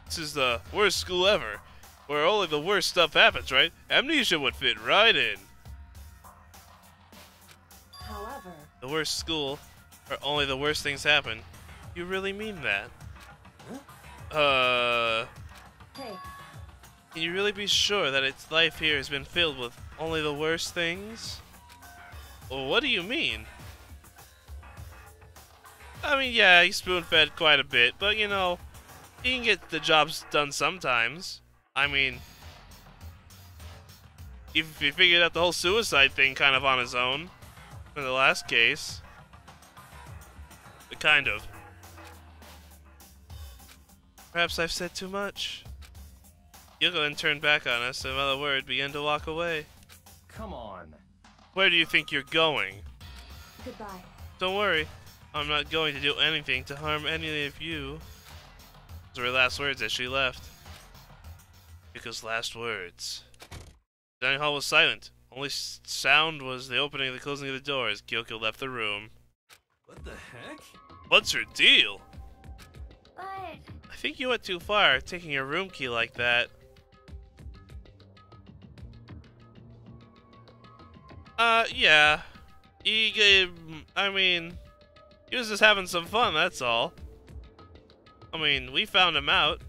This is the worst school ever, where only the worst stuff happens, right? Amnesia would fit right in. However, The worst school, where only the worst things happen. You really mean that? hey, Can you really be sure that its life here has been filled with only the worst things? Well, what do you mean? I mean, yeah, he's spoon-fed quite a bit, but you know, he can get the jobs done sometimes. I mean, he figured out the whole suicide thing kind of on his own in the last case. Kind of. Perhaps I've said too much. Yoko then turned back on us and without a word began to walk away. Come on. Where do you think you're going? goodbye. Don't worry, I'm not going to do anything to harm any of you. Those were her last words as she left. Yuko's last words. The dining hall was silent. Only sound was the opening and the closing of the door as Kyoko left the room. What the heck? What's her deal? But I think you went too far, taking a room key like that. Yeah. I mean, he was just having some fun, that's all. I mean, we found him out.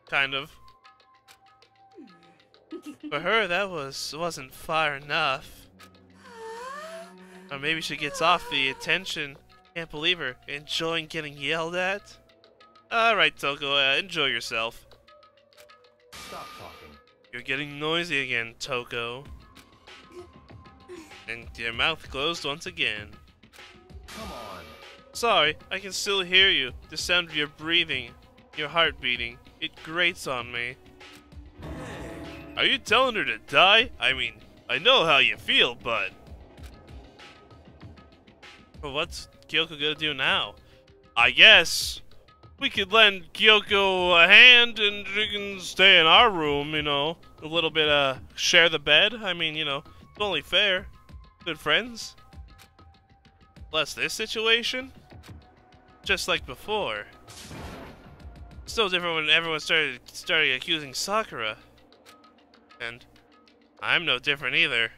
Kind of. For her, that wasn't far enough. Or maybe she gets off the attention. Can't believe her. Enjoying getting yelled at? Alright, Toko, enjoy yourself. Stop talking. You're getting noisy again, Toko. And your mouth closed once again. Come on. Sorry, I can still hear you. The sound of your breathing, your heart beating. It grates on me. Are you telling her to die? I mean, I know how you feel, but... Well, what's Kyoko gonna do now? I guess we could lend Kyoko a hand and she can stay in our room, you know. A little bit, share the bed. I mean, you know, it's only fair. Good friends. Less this situation? Just like before. Still different when everyone started accusing Sakura. And I'm no different either.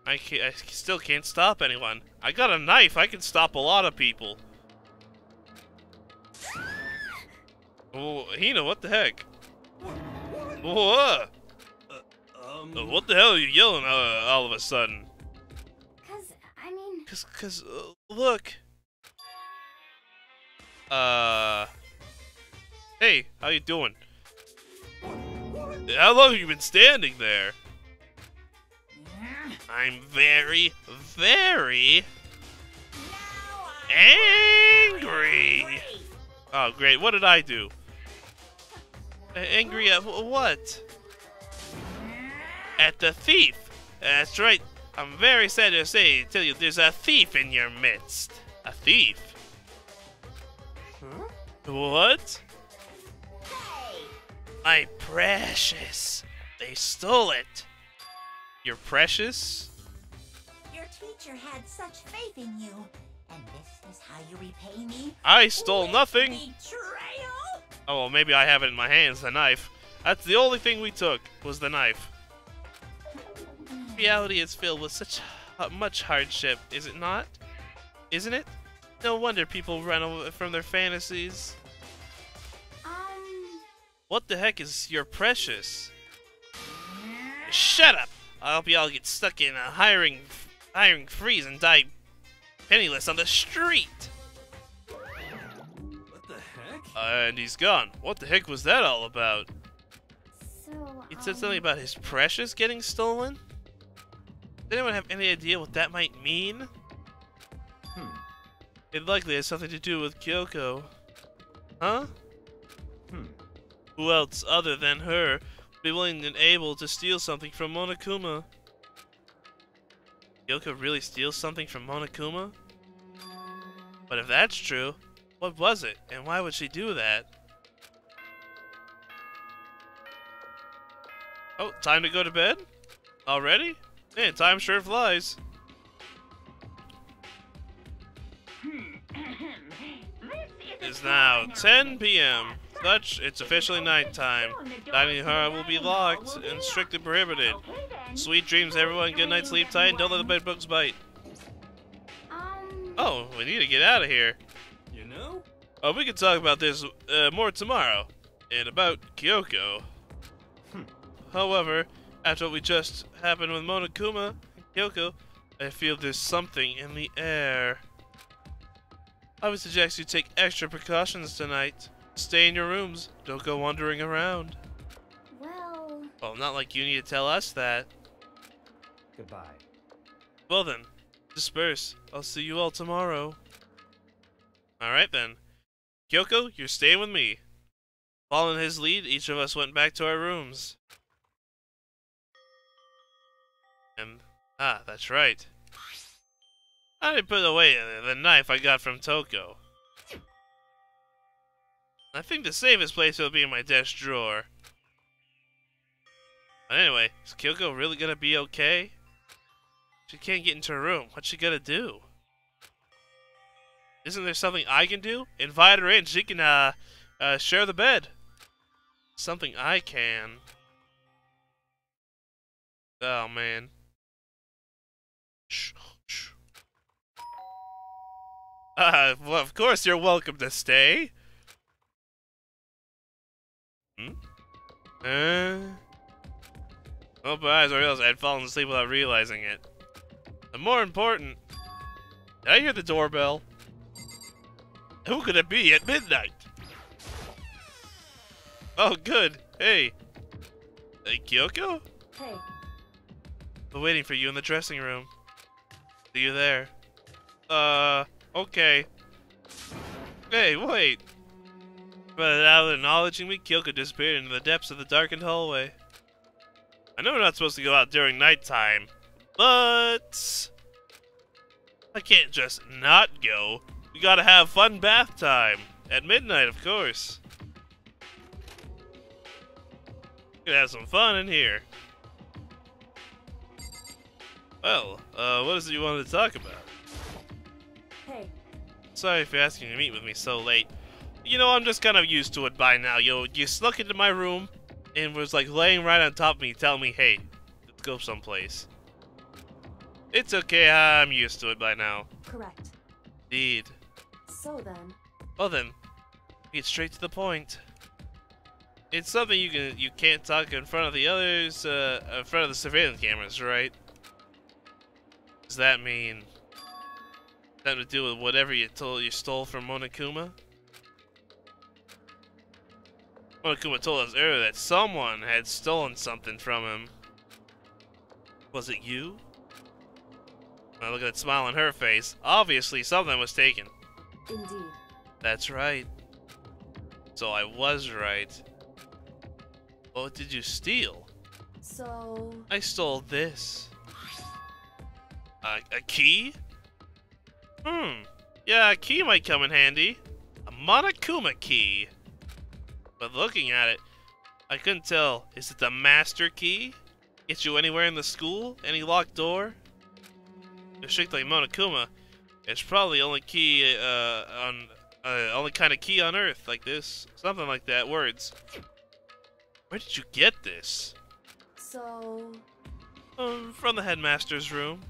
I still can't stop anyone. I got a knife. I can stop a lot of people. Oh, Hina, what the heck? What? What the hell are you yelling all of a sudden? I mean... Cause, look. Hey, how you doing? How long have you been standing there? I'm very, very angry. Oh, great. What did I do? Angry at what? At the thief. That's right. I'm very sad to tell you there's a thief in your midst. A thief? Huh? What? My precious. They stole it. You're precious? Your teacher had such faith in you, and this is how you repay me? I stole With nothing. Betrayal? Oh, well, maybe I have it in my hands, the knife. That's the only thing we took, was the knife. Reality is filled with such much hardship, is it not? Isn't it? No wonder people run away from their fantasies. What the heck is your precious? Shut up! I hope y'all get stuck in a hiring freeze and die penniless on the street. What the heck? And he's gone. What the heck was that all about? So, He said something about his precious getting stolen? Does anyone have any idea what that might mean? It likely has something to do with Kyoko. Huh? Who else other than her would be willing and able to steal something from Monokuma? Kyoko really steals something from Monokuma? But if that's true, what was it, and why would she do that? Oh, time to go to bed? Already? Man, time sure flies. This is now 10 p.m. Such, it's officially nighttime. Dining hall will be locked and strictly prohibited. Sweet dreams, everyone. Good night, sleep tight, and don't let the bed bugs bite. Oh, we need to get out of here. You know? Oh, we can talk about this more tomorrow. And about Kyoko. However, after what we just happened with Monokuma and Kyoko, I feel there's something in the air. I would suggest you take extra precautions tonight. Stay in your rooms. Don't go wandering around. Well, not like you need to tell us that. Goodbye. Well then, disperse. I'll see you all tomorrow. Alright then. Kyoko, you're staying with me. Following his lead, each of us went back to our rooms. And, that's right. I didn't put away the knife I got from Toko. I think the safest place will be in my desk drawer. But anyway, is Kyoko really gonna be okay? She can't get into her room. What's she gonna do? Isn't there something I can do? Invite her in. She can, share the bed. Something I can. Oh, man. Shh, shh. Well, of course you're welcome to stay. Open my eyes, or else I had fallen asleep without realizing it. And more important, did I hear the doorbell? Who could it be at midnight? Oh, good. Hey. Hey, Kyoko? Hey. We're waiting for you in the dressing room. See you there. Okay. Hey, wait. But without acknowledging me, Kyoko disappeared into the depths of the darkened hallway. I know we're not supposed to go out during nighttime, but I can't just not go. We gotta have fun bath time. At midnight, of course. Gonna have some fun in here. Well, what is it you wanted to talk about? Hey. Sorry for asking to meet with me so late. You know, I'm just kind of used to it by now. You snuck into my room and was like laying right on top of me telling me, hey, let's go someplace. It's okay, I'm used to it by now. Correct. Indeed. So then. Well then, get straight to the point. It's something you can't talk in front of the others, in front of the surveillance cameras, right? Does that mean something to do with whatever you stole from Monokuma? Monokuma told us earlier that someone had stolen something from him. Was it you? Now look at that smile on her face. Obviously, something was taken. Indeed. That's right. So I was right. What did you steal? So. I stole this. A key? Yeah, a key might come in handy. A Monokuma key. But looking at it, I couldn't tell. Is it the master key? Get you anywhere in the school? Any locked door? If strictly Monokuma, it's probably the only key only kind of key on Earth, like this, something like that. Words. Where did you get this? So. From the headmaster's room.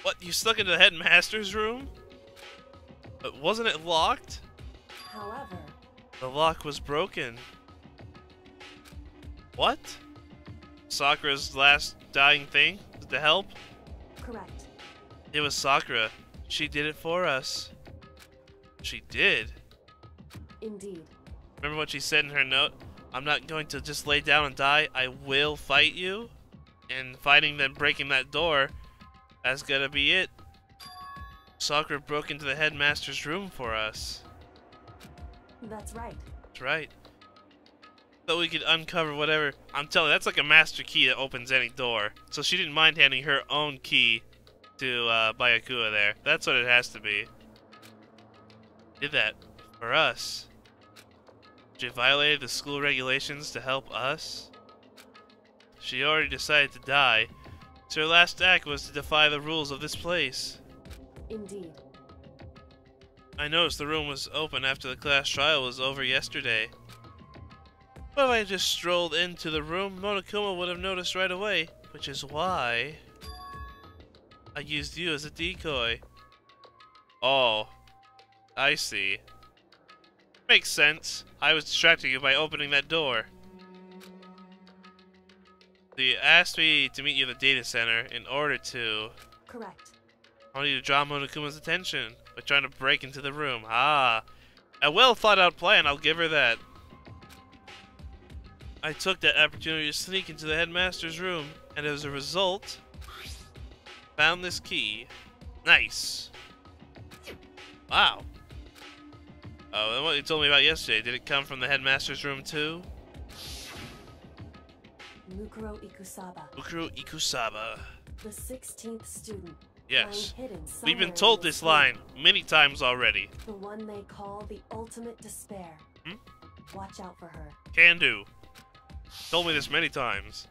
What? You snuck into the headmaster's room? But wasn't it locked? However. The lock was broken. What? Sakura's last dying thing? To help? Correct. It was Sakura. She did it for us. She did? Indeed. Remember what she said in her note? I'm not going to just lay down and die. I will fight you. And fighting them breaking that door, that's gonna be it. Sakura broke into the headmaster's room for us. That's right. That's right. So we could uncover whatever. I'm telling you, that's like a master key that opens any door. So she didn't mind handing her own key to Byakuya there. That's what it has to be. Did that for us. She violated the school regulations to help us. She already decided to die, so her last act was to defy the rules of this place. Indeed. I noticed the room was open after the class trial was over yesterday. But if I just strolled into the room, Monokuma would have noticed right away, which is why I used you as a decoy. Oh, I see. Makes sense. I was distracting you by opening that door. So you asked me to meet you in the data center in order to... Correct. I want you to draw Monokuma's attention by trying to break into the room. Ah, a well thought out plan, I'll give her that. I took that opportunity to sneak into the headmaster's room, and as a result, found this key. Nice. Wow. Oh, and what you told me about yesterday, did it come from the headmaster's room too? Mukuro Ikusaba. Mukuro Ikusaba. The 16th student. Yes. Lying hidden We've been somewhere told in this room. line many times already. The one they call the ultimate despair. Hmm? Watch out for her. Can do. Told me this many times.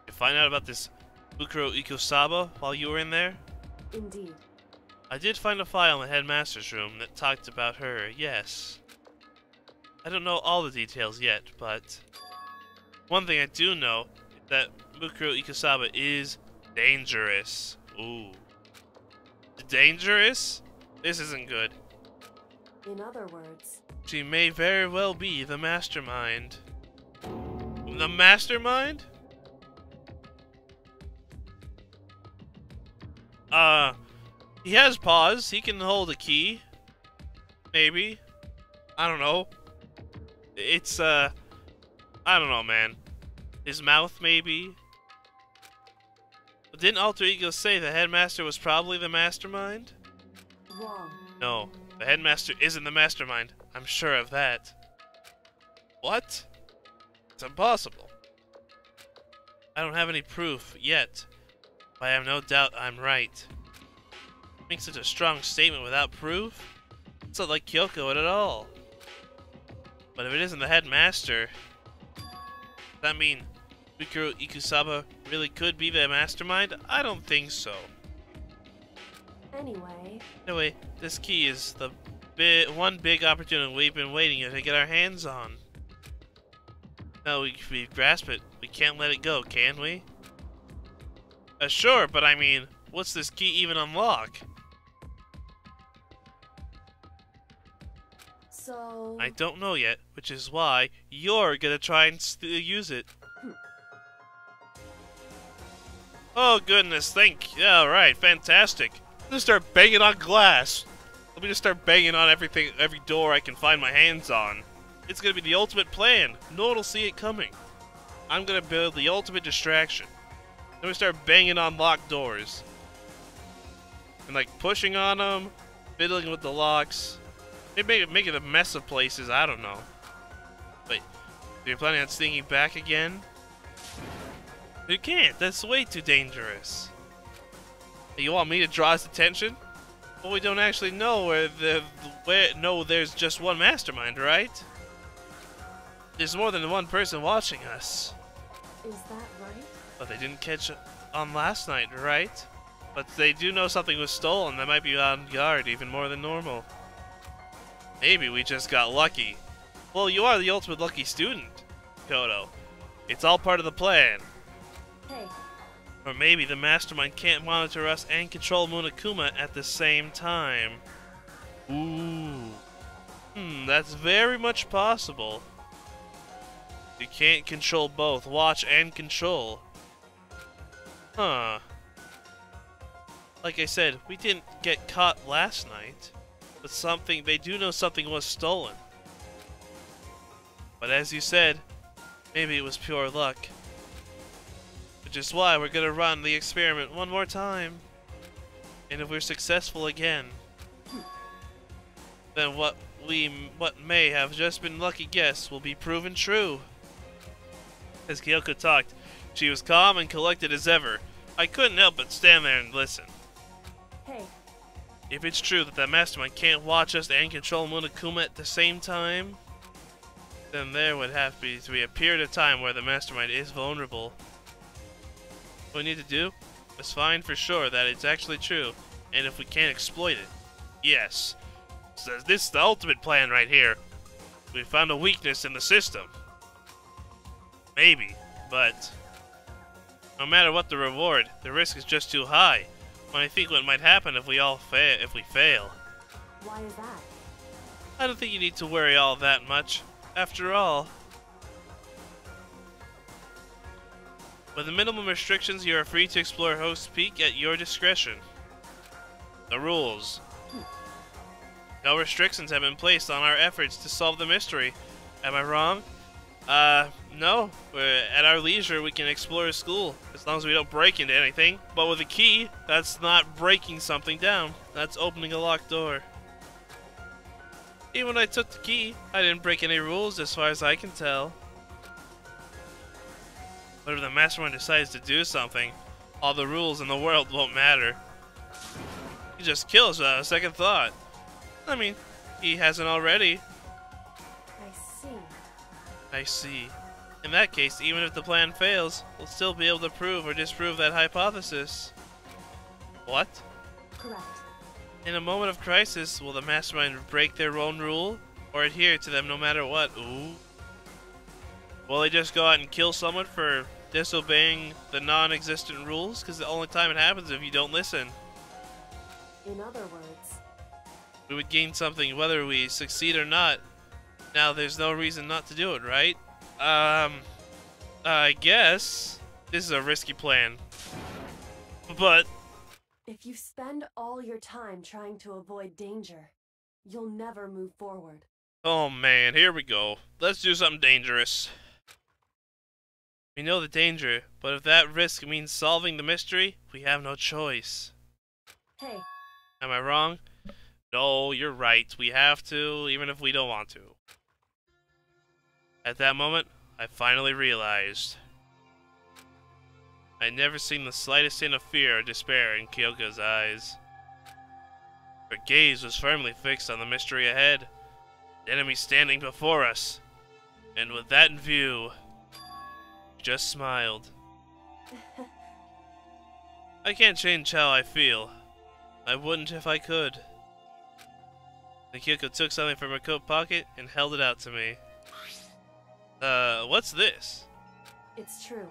You find out about this Mukuro Ikusaba while you were in there? Indeed. I did find a file in the headmaster's room that talked about her, yes. I don't know all the details yet, but one thing I do know is that Mukuro Ikusaba is dangerous. Ooh. Dangerous? This isn't good. In other words, She may very well be the mastermind. The mastermind? He has paws. He can hold a key. Maybe. I don't know. It's, I don't know, man. His mouth, maybe? But didn't Alter Ego say the headmaster was probably the mastermind? wrong. No, the headmaster isn't the mastermind. I'm sure of that. What? It's impossible. I don't have any proof yet, but I have no doubt I'm right. Make such a strong statement without proof? It's not like Kyoko at all. But if it isn't the headmaster, does that mean Mikuro Ikusaba really could be the mastermind? I don't think so. Anyway, this key is the one big opportunity we've been waiting to get our hands on. Now we grasp it. We can't let it go, can we? Sure, but I mean, what's this key even unlock? so... I don't know yet, which is why you're gonna try and use it. Oh goodness, yeah, alright, fantastic. I'm gonna start banging on glass. Let me just start banging on every door I can find my hands on. It's gonna be the ultimate plan. No one will see it coming. I'm gonna build the ultimate distraction. Then we start banging on locked doors. And like pushing on them, fiddling with the locks. Maybe making a mess of places, I don't know. Wait, are you planning on sneaking back again? You can't, that's way too dangerous. You want me to draw his attention? Well, we don't actually know no, there's just one mastermind, right? There's more than one person watching us. Is that right? But they didn't catch on last night, right? But they do know something was stolen. They might be on guard even more than normal. Maybe we just got lucky. Well, you are the ultimate lucky student, Kodo. It's all part of the plan. Hey, Or maybe the mastermind can't monitor us and control Monokuma at the same time. Ooh. That's very much possible. You can't control both. Watch and control. Huh. Like I said, we didn't get caught last night. But they do know something was stolen. But as you said, maybe it was pure luck. Which is why we're gonna run the experiment one more time. And if we're successful again, then what may have just been lucky guess will be proven true. As Kyoko talked, she was calm and collected as ever. I couldn't help but stand there and listen. hey, If it's true that mastermind can't watch us and control Monokuma at the same time, then there would have to be a period of time where the mastermind is vulnerable. What we need to do is find for sure that it's actually true, and if we can't exploit it, yes, Says this is the ultimate plan right here. We found a weakness in the system. Maybe, but no matter what the reward, the risk is just too high. When I think what might happen if we fail. Why is that? I don't think you need to worry all that much. After all, with the minimum restrictions, you are free to explore Host Peak at your discretion. The rules. No restrictions have been placed on our efforts to solve the mystery. Am I wrong? No. At our leisure, we can explore a school, as long as we don't break into anything. But with a key, that's not breaking something down. That's opening a locked door. Even when I took the key, I didn't break any rules as far as I can tell. But if the mastermind decides to do something, all the rules in the world won't matter. He just kills without a second thought. I mean, he hasn't already. I see. In that case, even if the plan fails, we'll still be able to prove or disprove that hypothesis. What? Correct. In a moment of crisis, will the mastermind break their own rule, or adhere to them no matter what? Ooh. Will they just go out and kill someone for disobeying the non-existent rules? Because the only time it happens is if you don't listen. In other words, We would gain something whether we succeed or not. Now, there's no reason not to do it, right? I guess this is a risky plan. But if you spend all your time trying to avoid danger, you'll never move forward. oh man, here we go. Let's do something dangerous. We know the danger, but if that risk means solving the mystery, we have no choice. Hey, Am I wrong? No, you're right. We have to, even if we don't want to. At that moment, I finally realized. I'd never seen the slightest hint of fear or despair in Kyoko's eyes. Her gaze was firmly fixed on the mystery ahead, the enemy standing before us. And with that in view, she just smiled. I can't change how I feel. I wouldn't if I could. Then Kyoko took something from her coat pocket and held it out to me. What's this? it's true.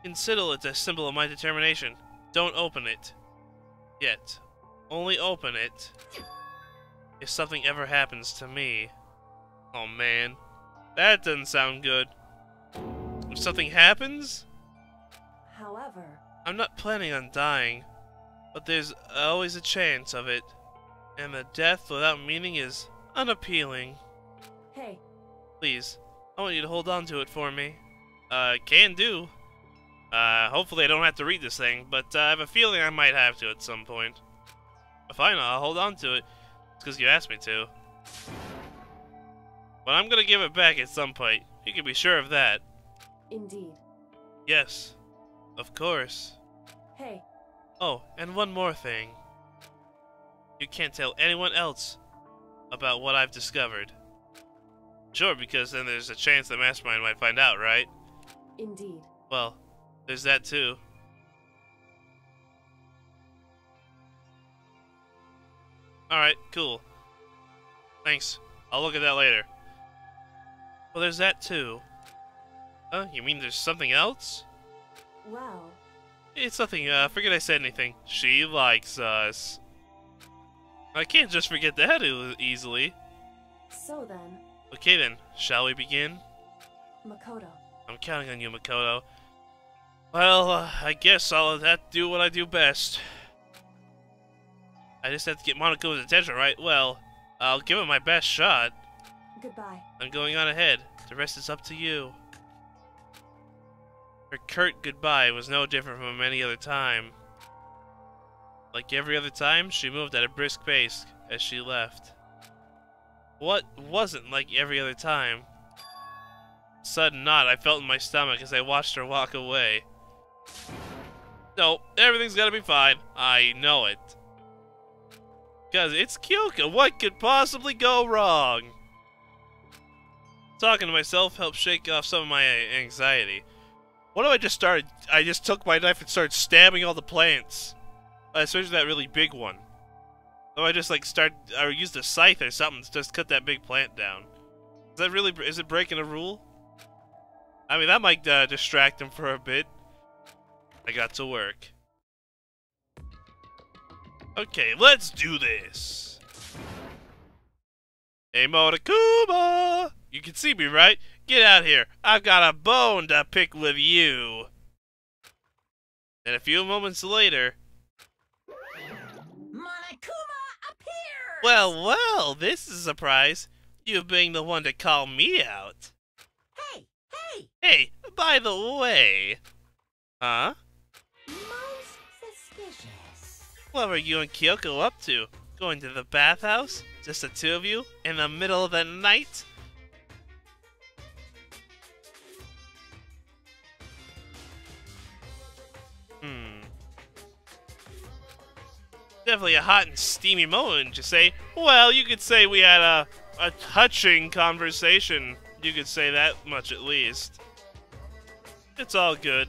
Consider it a symbol of my determination. Don't open it. Yet. Only open it if something ever happens to me. Oh man. That doesn't sound good. If something happens? However, I'm not planning on dying, but there's always a chance of it. And the death without meaning is unappealing. hey, Please, I want you to hold on to it for me. Can do. Hopefully I don't have to read this thing, but I have a feeling I might have to at some point. Fine, I'll hold on to it. It's because you asked me to. But I'm gonna give it back at some point. You can be sure of that. indeed. Yes, of course. Hey, Oh, and one more thing. You can't tell anyone else about what I've discovered. Sure, because then there's a chance the Mastermind might find out, right? indeed. Well, there's that too. Alright, cool. Thanks. I'll look at that later. Well, there's that too. Huh? You mean there's something else? Well, It's nothing, forget I said anything. She likes us. I can't just forget that easily. so then, Okay then, shall we begin? Makoto. I'm counting on you, Makoto. Well, I guess I'll do what I do best. I just have to get Monaco's attention, right? Well, I'll give it my best shot. Goodbye. I'm going on ahead. The rest is up to you. Her curt goodbye was no different from any other time. Like every other time, she moved at a brisk pace as she left. What wasn't like every other time? Sudden knot I felt in my stomach as I watched her walk away. No, everything's gonna be fine. I know it. Because it's Kyoko. What could possibly go wrong? Talking to myself helped shake off some of my anxiety. What if I just started? I just took my knife and started stabbing all the plants. Especially that really big one. Oh, I just like start or use the scythe or something to just cut that big plant down. Is that really? Is it breaking a rule? I mean, that might distract him for a bit. I got to work. Okay, let's do this. Hey, Monokuma! You can see me, right? Get out here. I've got a bone to pick with you. And a few moments later... Monokuma appears! Well, this is a surprise. You being the one to call me out. Hey! Hey, by the way... Huh? Most suspicious. What were you and Kyoko up to? Going to the bathhouse? Just the two of you? In the middle of the night? Definitely a hot and steamy moment, you say? Well, you could say we had a touching conversation. You could say that much at least. It's all good.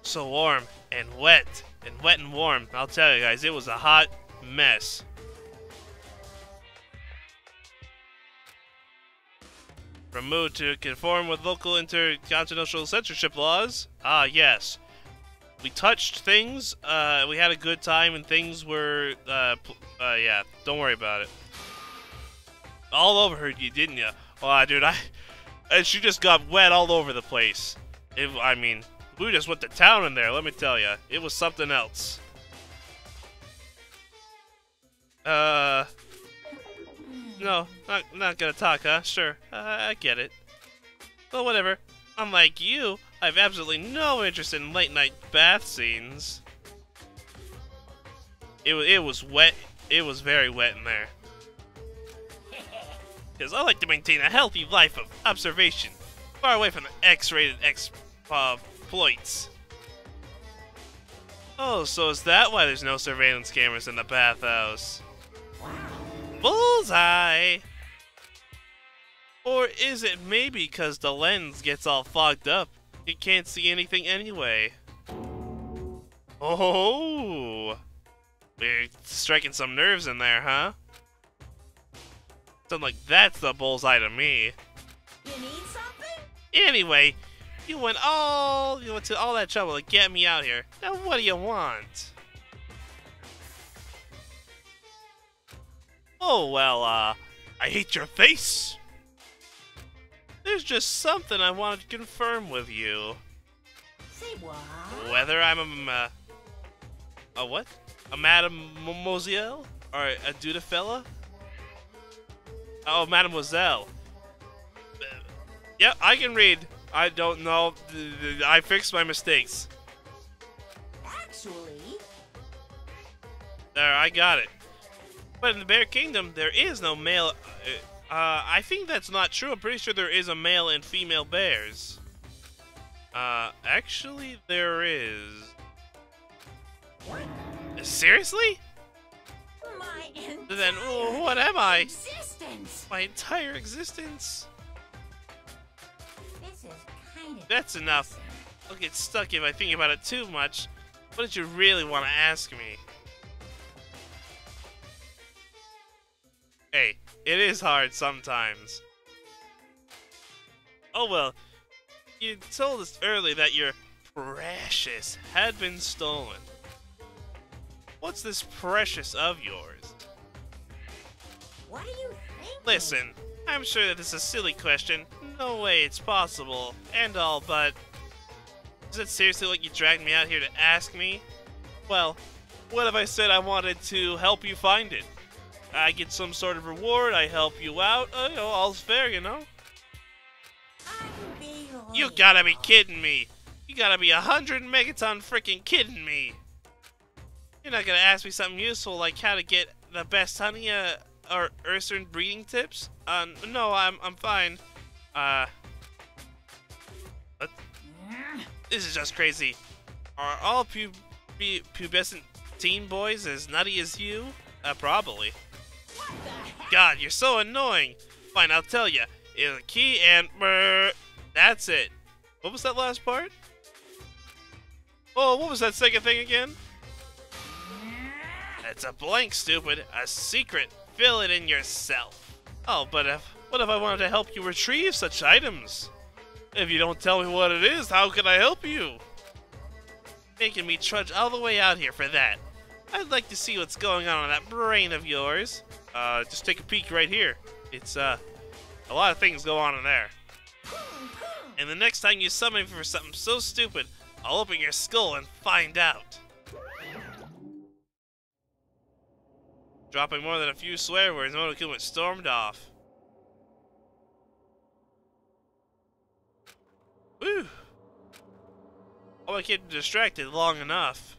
So warm and wet and warm. I'll tell you guys, it was a hot mess. From mood to conform with local intercontinental censorship laws? Ah, yes. We touched things, we had a good time, and things were, yeah, don't worry about it. All over her, you didn't ya? Oh, dude, she just got wet all over the place. I mean, we just went to town in there, let me tell ya. It was something else. No, not gonna talk, huh? Sure, I get it. Well, whatever. Unlike you, I have absolutely no interest in late-night bath scenes. It was wet. It was very wet in there. Because I like to maintain a healthy life of observation, far away from the X-rated exploits. Oh, so is that why there's no surveillance cameras in the bathhouse? Bullseye! Or is it maybe because the lens gets all fogged up? You can't see anything anyway. Oh! We're striking some nerves in there, huh? Sounds like that's the bullseye to me. You need something? Anyway, you went to all that trouble to get me out here. Now what do you want? Oh, well, I hate your face! There's just something I wanted to confirm with you. Say what? Whether I'm a what? A mademoiselle? Or a dudafella? Oh, mademoiselle. Yep, I can read. I don't know. I fixed my mistakes. Actually... There, I got it. But in the Bear Kingdom, there is no male... I think that's not true. I'm pretty sure there is a male and female bears. Actually, there is. What? Seriously? My Then, what am I? existence! My entire existence? This is kind of... That's enough. I'll get stuck if I think about it too much. What did you really want to ask me? Hey, it is hard sometimes. Oh well, you told us earlier that your precious had been stolen. What's this precious of yours? What are you thinking? Listen, I'm sure that this is a silly question. No way it's possible, and all, but... Is it seriously like you dragged me out here to ask me? Well, what if I said I wanted to help you find it? I get some sort of reward, I help you out, you know, all's fair, you know? Unbelievable. You gotta be kidding me! You gotta be 100 megaton freaking kidding me! You're not gonna ask me something useful like how to get the best honey, or Ursan breeding tips? No, I'm fine. What? This is just crazy. Are all pubescent teen boys as nutty as you? Probably. What the heck? God, you're so annoying. Fine, I'll tell you. It's a key and that's it. What was that last part? Oh, what was that second thing again? It's a blank, stupid. A secret. Fill it in yourself. Oh, but what if I wanted to help you retrieve such items? If you don't tell me what it is, how can I help you? Making me trudge all the way out here for that. I'd like to see what's going on in that brain of yours. Just take a peek right here. It's, a lot of things go on in there. And the next time you summon me for something so stupid, I'll open your skull and find out. Dropping more than a few swear words, Monokuma went stormed off. Whew. Oh, I kept distracted long enough.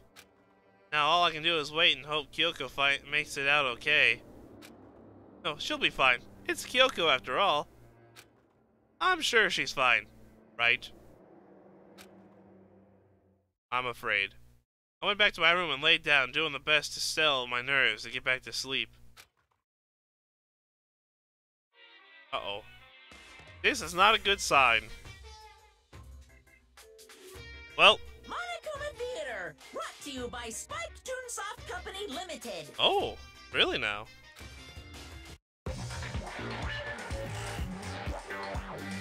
Now all I can do is wait and hope Kyoko makes it out okay. No, she'll be fine. It's Kyoko after all. I'm sure she's fine, right? I'm afraid. I went back to my room and laid down, doing the best to still my nerves and get back to sleep. Uh-oh. This is not a good sign. Well. Monokuma Theater, brought to you by Spike Toonsoft Company Limited. Oh, really now?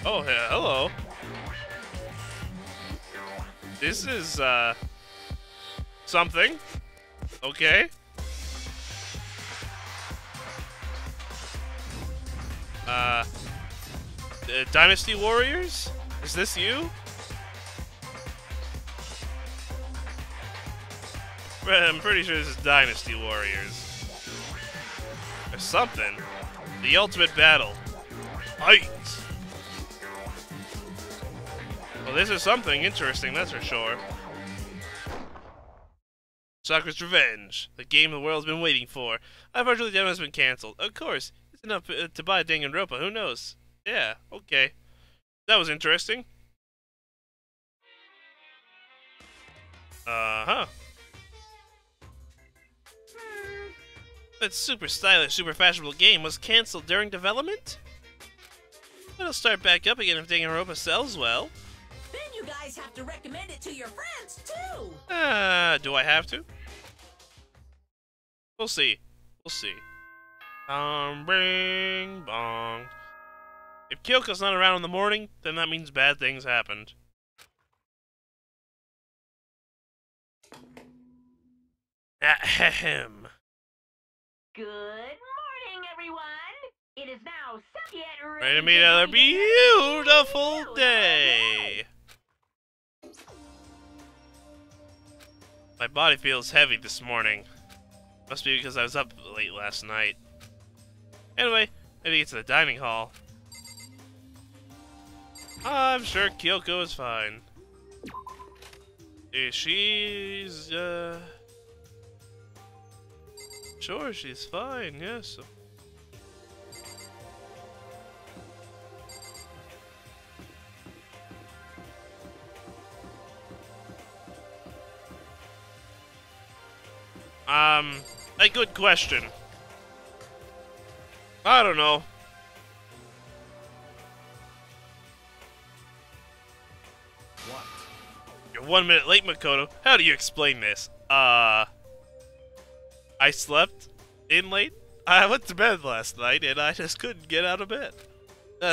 Oh, yeah, hello. This is, something. Okay. Dynasty Warriors? Is this you? I'm pretty sure this is Dynasty Warriors. Or something. The ultimate battle. Fight! Well, this is something interesting, that's for sure. Sakura's Revenge, the game the world's been waiting for. I've heard the demo has been cancelled. Of course, it's enough to buy Danganronpa, who knows? Yeah, okay. That was interesting. Uh-huh. That super stylish, super fashionable game was cancelled during development? But it'll start back up again if Danganronpa sells well. Then you guys have to recommend it to your friends, too! Do I have to? We'll see. We'll see. Bing, bong. If Kyoko's not around in the morning, then that means bad things happened. Ahem. Good morning, everyone. It is now sunset. Ready to meet another beautiful day. My body feels heavy this morning. Must be because I was up late last night. Anyway, maybe get to the dining hall. I'm sure Kyoko is fine. She's, sure, she's fine, yes. A good question. I don't know. What? You're 1 minute late, Makoto. How do you explain this? I slept in late? I went to bed last night and I just couldn't get out of bed.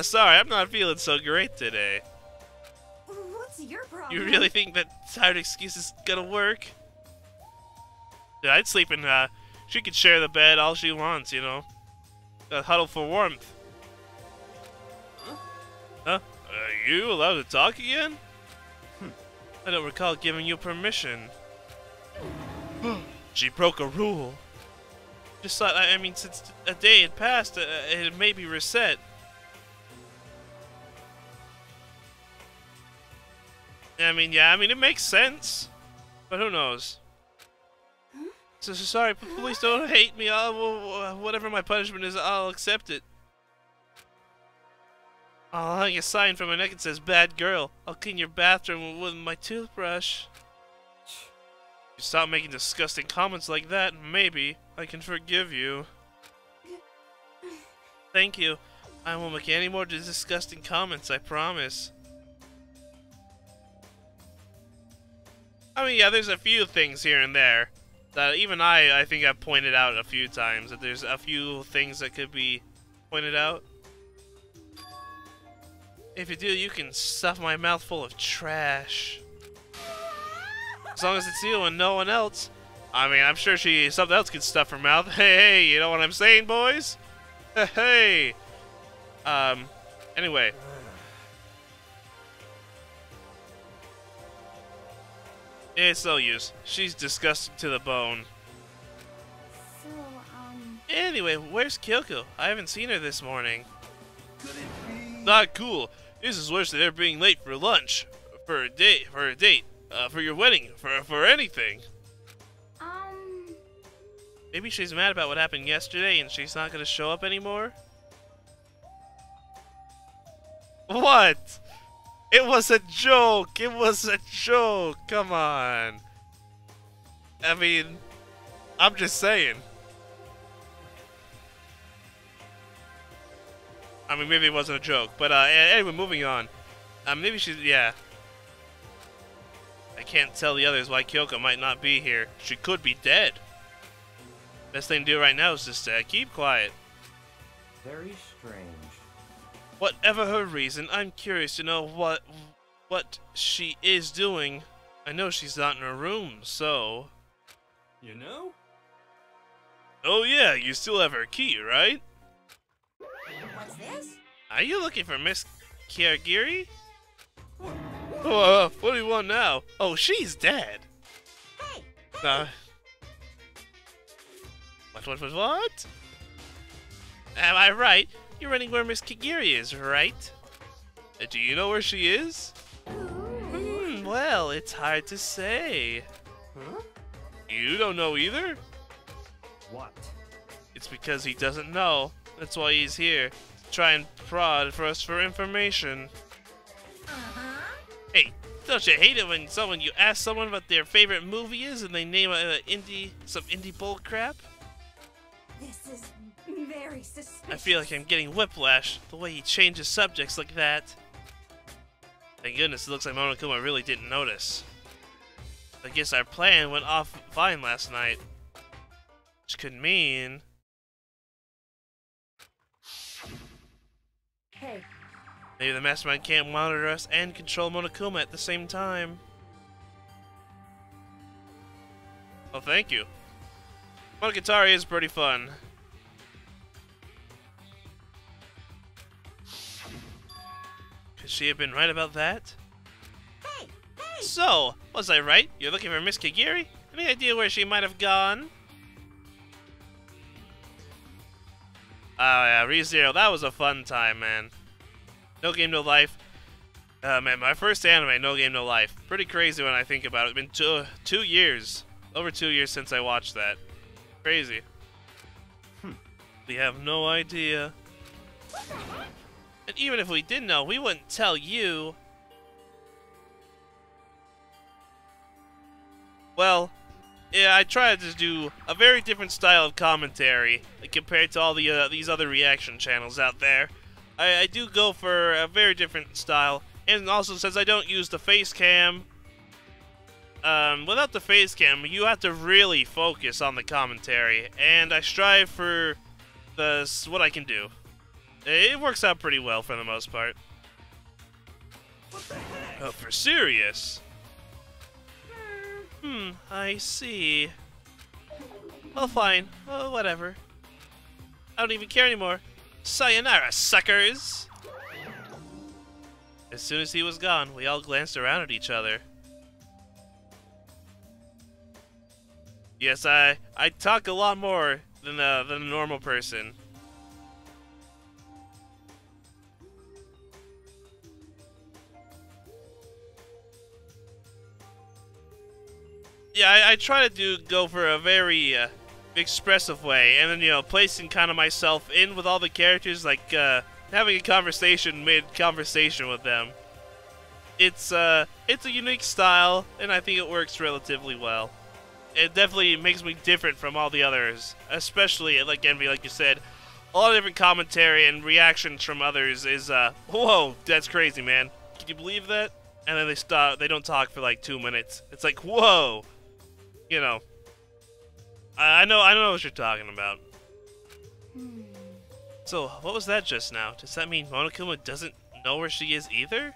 Sorry, I'm not feeling so great today. What's your problem? You really think that tired excuse is gonna work? Yeah, I'd sleep in, she could share the bed all she wants, you know. Huddle for warmth. Huh? Are you allowed to talk again? I don't recall giving you permission. She broke a rule. Just thought, I mean, since a day had passed, it may be reset. I mean, yeah, it makes sense. But who knows? So sorry, please don't hate me. Whatever my punishment is, I'll accept it. I'll hang a sign from my neck that says, "Bad girl." I'll clean your bathroom with my toothbrush. If you stop making disgusting comments like that, maybe I can forgive you. Thank you. I won't make any more disgusting comments, I promise. I mean, yeah, there's a few things here and there. that even I think I've pointed out a few times that there's a few things that could be pointed out. If you do, you can stuff my mouth full of trash. As long as it's you and no one else. I mean, I'm sure something else could stuff her mouth. Hey, you know what I'm saying, boys? Hey. Anyway. It's no use. She's disgusting to the bone. So, Anyway, where's Kyoko? I haven't seen her this morning. Not cool. This is worse than ever being late for lunch, for a date, for your wedding, for anything. Maybe she's mad about what happened yesterday and she's not gonna show up anymore? What? It was a joke! It was a joke! Come on! I mean, I'm just saying. I mean, maybe it wasn't a joke, but anyway, moving on. Maybe she's, yeah. I can't tell the others why Kyoko might not be here. She could be dead. Best thing to do right now is just keep quiet. Very strange. Whatever her reason, I'm curious to know what she is doing. I know she's not in her room, so... You know? Oh yeah, you still have her key, right? What's this? Are you looking for Miss Kirigiri? Oh, what do you want now? Oh, she's dead. Hey! What? Am I right? You're running where Miss Kigiri is, right? Do you know where she is? Well, it's hard to say. Huh? You don't know either? What? It's because he doesn't know. That's why he's here. To try and prod for us for information. Hey, don't you hate it when you ask someone what their favorite movie is and they name some indie bull crap? This is very suspicious. I feel like I'm getting whiplash, the way he changes subjects like that. Thank goodness it looks like Monokuma really didn't notice. I guess our plan went off fine last night. Which could mean... Hey, maybe the Mastermind can't monitor us and control Monokuma at the same time. Well, thank you. Monogatari is pretty fun. Could she have been right about that? Hey! Hey! So, was I right? You're looking for Miss Kigiri? Any idea where she might have gone? Oh yeah, ReZero, that was a fun time, man. No Game No Life. Man, my first anime, No Game No Life. Pretty crazy when I think about it. It's been 2 years. Over 2 years since I watched that. Crazy. We have no idea. And even if we did know, we wouldn't tell you. Well, yeah, I tried to do a very different style of commentary compared to all the these other reaction channels out there. I do go for a very different style, and also since I don't use the face cam, without the face cam, you have to really focus on the commentary, and I strive for what I can do. It works out pretty well for the most part. Oh, for serious? I see. Well, fine. Oh, whatever. I don't even care anymore. Sayonara, suckers! As soon as he was gone, we all glanced around at each other. Yes, I talk a lot more than a normal person. Yeah, I try to go for a very expressive way, and then, you know, placing kind of myself in with all the characters, like having a conversation mid-conversation with them. It's a unique style, and I think it works relatively well. It definitely makes me different from all the others, especially, like Envy, like you said, a lot of different commentary and reactions from others is, whoa, that's crazy, man. Can you believe that? And then they don't talk for like 2 minutes. It's like, whoa! You know. I know what you're talking about. Hmm. So, what was that just now? Does that mean Monokuma doesn't know where she is either?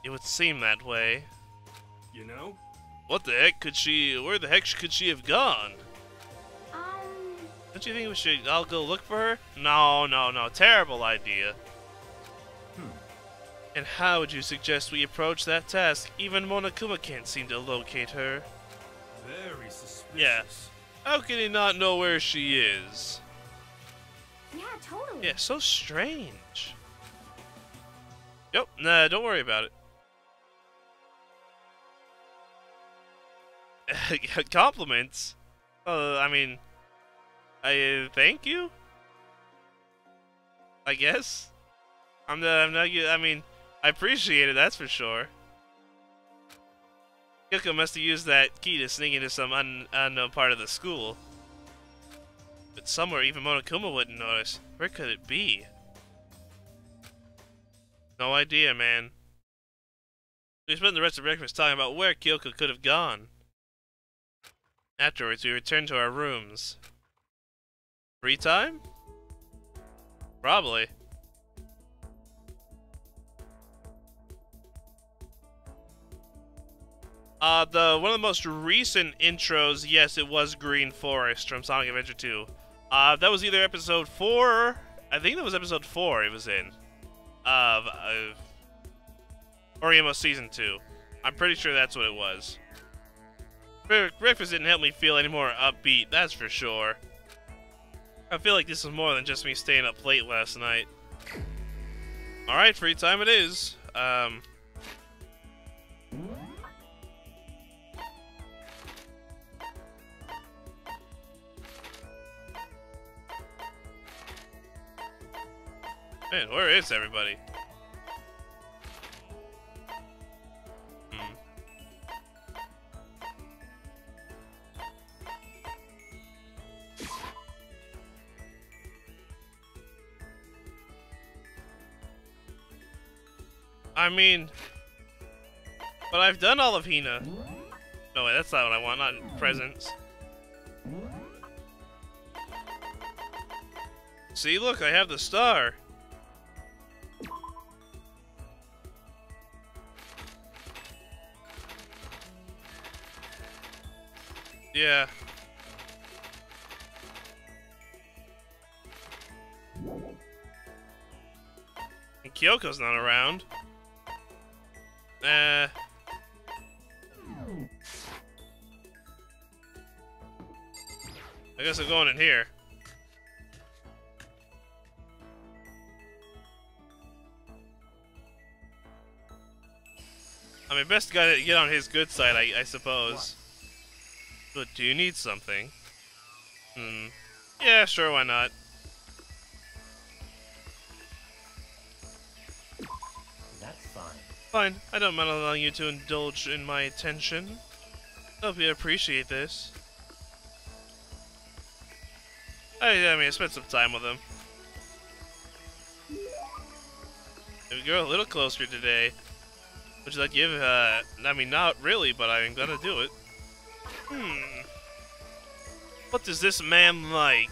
It would seem that way. You know? What the heck could she... Where the heck could she have gone? Um. Don't you think we should all go look for her? No. Terrible idea. And how would you suggest we approach that task? Even Monokuma can't seem to locate her. Very suspicious. Yeah. How can he not know where she is? Yeah, totally. Yeah, so strange. Yep, nah, don't worry about it. Compliments? I mean... thank you? I guess? I mean, I appreciate it, that's for sure. Kyoko must have used that key to sneak into some unknown part of the school. But somewhere even Monokuma wouldn't notice. Where could it be? No idea, man. We spent the rest of breakfast talking about where Kyoko could have gone. Afterwards, we returned to our rooms. Free time? Probably. One of the most recent intros, yes, it was Green Forest from Sonic Adventure 2. That was either episode 4, I think that was episode 4 it was in, of Oriyama Season 2. I'm pretty sure that's what it was. Breakfast didn't help me feel any more upbeat, that's for sure. I feel like this is more than just me staying up late last night. Alright, free time it is. Man, where is everybody? I mean... But I've done all of Hina. No, wait, that's not what I want, not presents. See, look, I have the star. Yeah. And Kyoko's not around. I guess I'm going in here. I mean, best guy to get on his good side, I suppose. But do you need something? Yeah, sure, why not? That's fine. Fine, I don't mind allowing you to indulge in my attention. Hope you appreciate this. I mean, I spent some time with him. Maybe go a little closer today. Would you like to give, I mean, not really, but I'm gonna do it. What does this man like?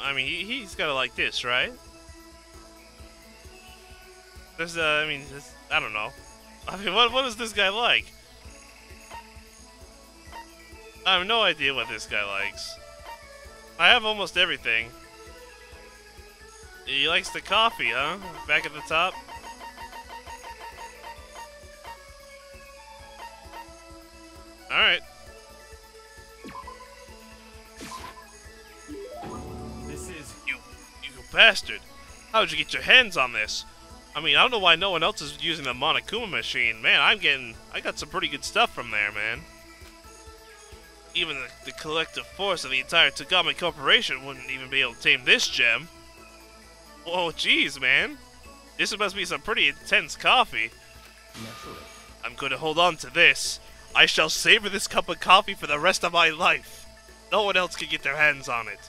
I mean, he's gotta like this, right? There's, I mean, I don't know. I mean, what is this guy like? I have no idea what this guy likes. I have almost everything. He likes the coffee, huh? Back at the top. Alright. This is... You bastard. How'd you get your hands on this? I mean, I don't know why no one else is using the Monokuma machine. Man, I got some pretty good stuff from there, man. Even the collective force of the entire Tagami Corporation wouldn't even be able to tame this gem. Whoa, jeez, man. This must be some pretty intense coffee. Naturally. I'm going to hold on to this. I shall savor this cup of coffee for the rest of my life. No one else can get their hands on it.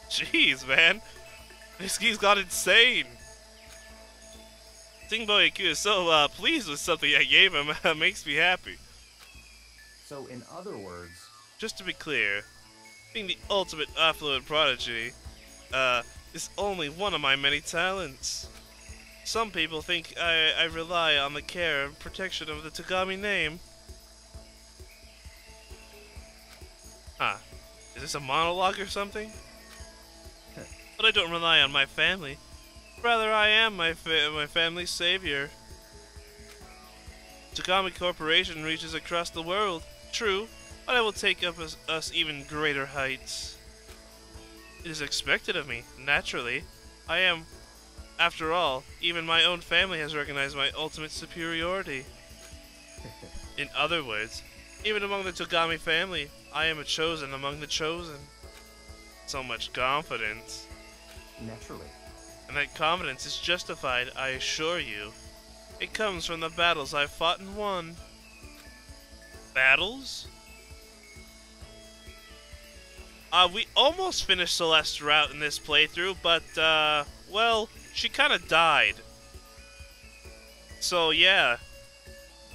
Jeez, man. This key's got insane. Singboy is so pleased with something I gave him. Makes me happy. So, in other words, Just to be clear, being the ultimate affluent prodigy, is only one of my many talents. Some people think I rely on the care and protection of the Togami name. Huh. Is this a monologue or something? But I don't rely on my family. Rather, I am my family's savior. Togami Corporation reaches across the world. True, but I will take up us even greater heights. It is expected of me, naturally. I am, after all, even my own family has recognized my ultimate superiority. In other words, even among the Togami family, I am a chosen among the chosen. So much confidence. naturally. And that confidence is justified, I assure you. It comes from the battles I've fought and won. Battles? We almost finished Celeste's route in this playthrough, but, well, she kinda died. So, yeah.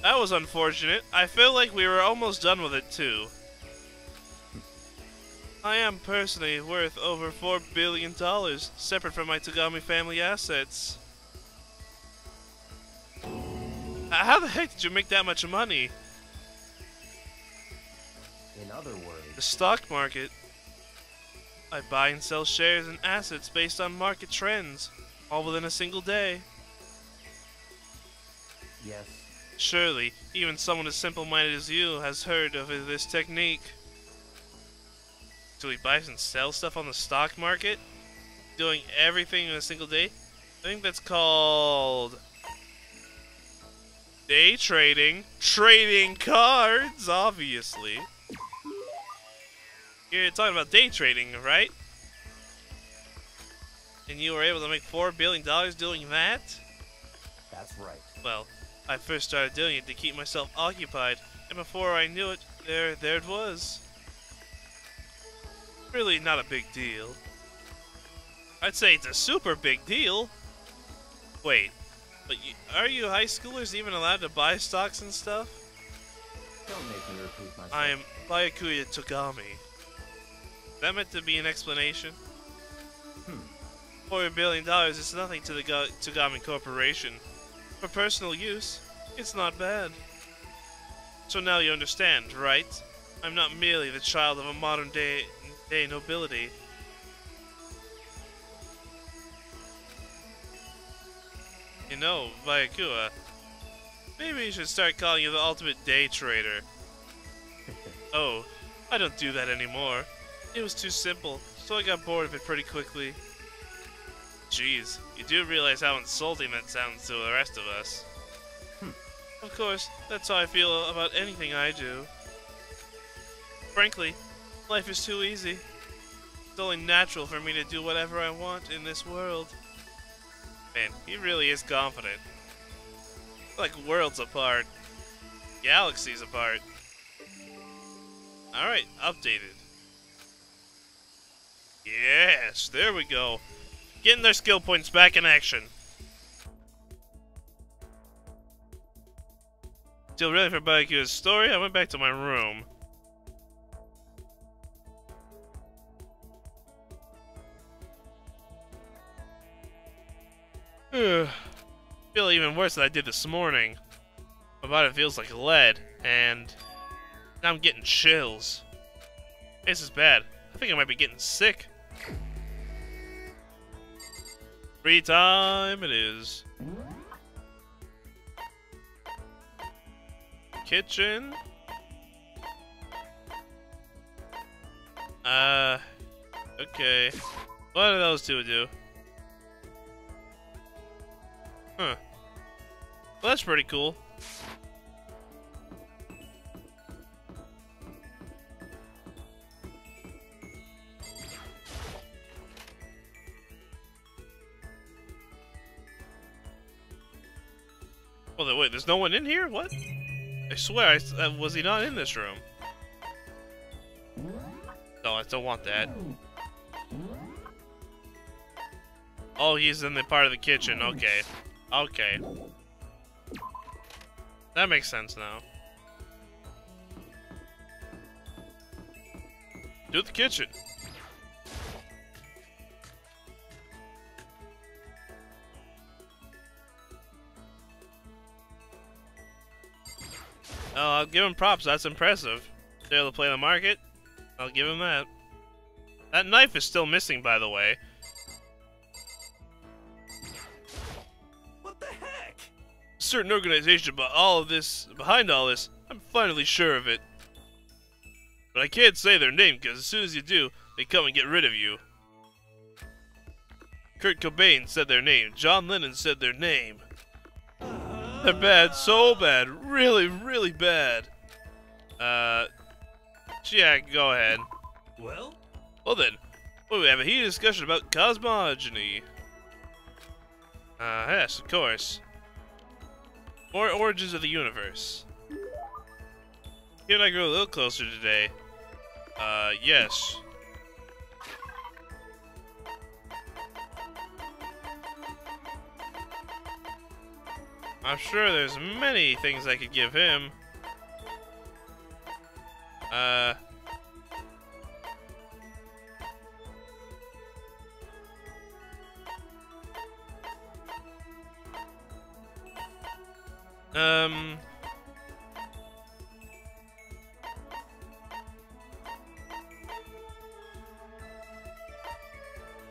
That was unfortunate. I feel like we were almost done with it, too. I am personally worth over $4 billion, separate from my Togami family assets. How the heck did you make that much money? In other words, The stock market. I buy and sell shares and assets based on market trends, all within a single day. yes, Surely, even someone as simple-minded as you has heard of this technique. So he buys and sells stuff on the stock market? Doing everything in a single day? I think that's called day trading. Trading cards, obviously. You're talking about day trading, right? And you were able to make $4 billion doing that? that's right. Well, I first started doing it to keep myself occupied, and before I knew it, there it was. Really not a big deal. I'd say it's a super big deal. Wait, but are you high schoolers even allowed to buy stocks and stuff? Don't make me repeat myself. I am Byakuya Togami. That meant to be an explanation? $4 billion is nothing to the Togami Corporation. For personal use, it's not bad. So now you understand, right? I'm not merely the child of a modern day nobility. You know, Byakuya, maybe you should start calling you the ultimate day trader. Oh, I don't do that anymore. It was too simple, so I got bored of it pretty quickly. Jeez, you do realize how insulting that sounds to the rest of us. Of course, that's how I feel about anything I do. Frankly, life is too easy. It's only natural for me to do whatever I want in this world. Man, he really is confident. Like worlds apart. Galaxies apart. Alright, updated. Yes, there we go. Getting their skill points back in action. Still ready for Byakuya's story? I went back to my room. Feel even worse than I did this morning. My body feels like lead, and now I'm getting chills. This is bad. I think I might be getting sick. Free time it is. Kitchen. Okay. What do those two do? Huh. Well, that's pretty cool. Oh, wait, there's no one in here? What? I swear, was he not in this room? No, I don't want that. Oh, he's in the part of the kitchen. Okay. Okay. That makes sense now. Do the kitchen. I'll give him props. That's impressive. They're able to play the market. I'll give him that. That knife is still missing, by the way. What the heck? Certain organization behind all this, I'm finally sure of it. But I can't say their name, because as soon as you do, they come and get rid of you. Kurt Cobain said their name. John Lennon said their name. They're bad, so bad. Really, really bad. Yeah, go ahead. Well? Well then, we have a heated discussion about cosmogony. Yes, of course. More origins of the universe. You and I grew a little closer today. Yes. I'm sure there's many things I could give him.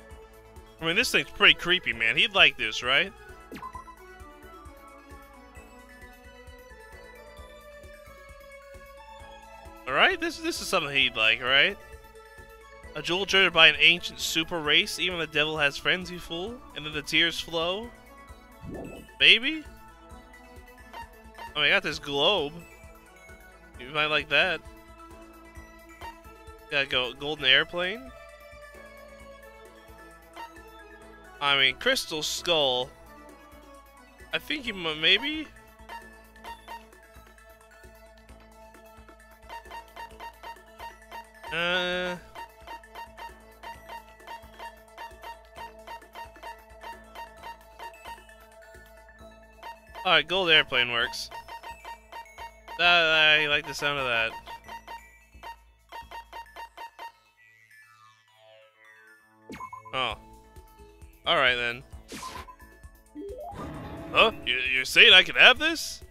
I mean, this thing's pretty creepy, man. He'd like this, right? Alright, this is something he'd like, right? A jewel treasured by an ancient super race. Even the devil has friends, you fool. And then the tears flow. Maybe? Oh, I got this globe. You might like that. Got a golden airplane. I mean, crystal skull. I think you maybe. Alright, gold airplane works. I like the sound of that. Oh. Alright then. Huh? You're saying I can have this?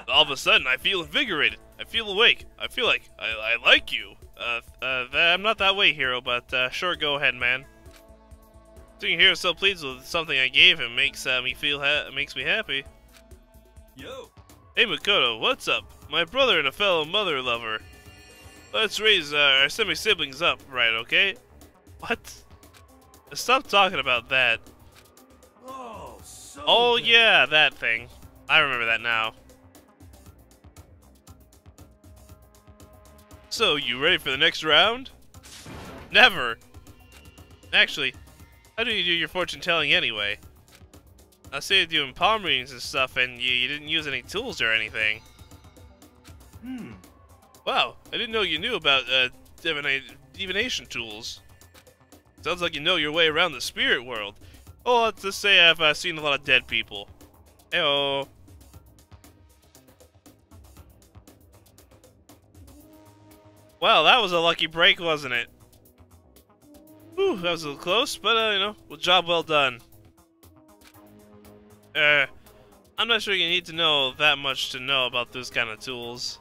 All of a sudden, I feel invigorated. I feel awake. I feel like I like you. I'm not that way, hero, but sure, go ahead, man. Seeing hero so pleased with something I gave him makes me happy. Yo. Hey Makoto, what's up? My brother and a fellow mother lover. Let's raise our semi-siblings up, right? Okay? What? Stop talking about that. Oh, so Oh good. yeah, that thing. I remember that now. So, you ready for the next round? Never! Actually, how do you do your fortune telling anyway? I see you doing palm readings and stuff, and you didn't use any tools or anything. Wow, I didn't know you knew about divination tools. Sounds like you know your way around the spirit world. Oh, let's just say I've seen a lot of dead people. Heyo. Well, that was a lucky break, wasn't it? Whew, that was a little close, but, you know, well, job well done. I'm not sure you need to know that much to know about those kind of tools.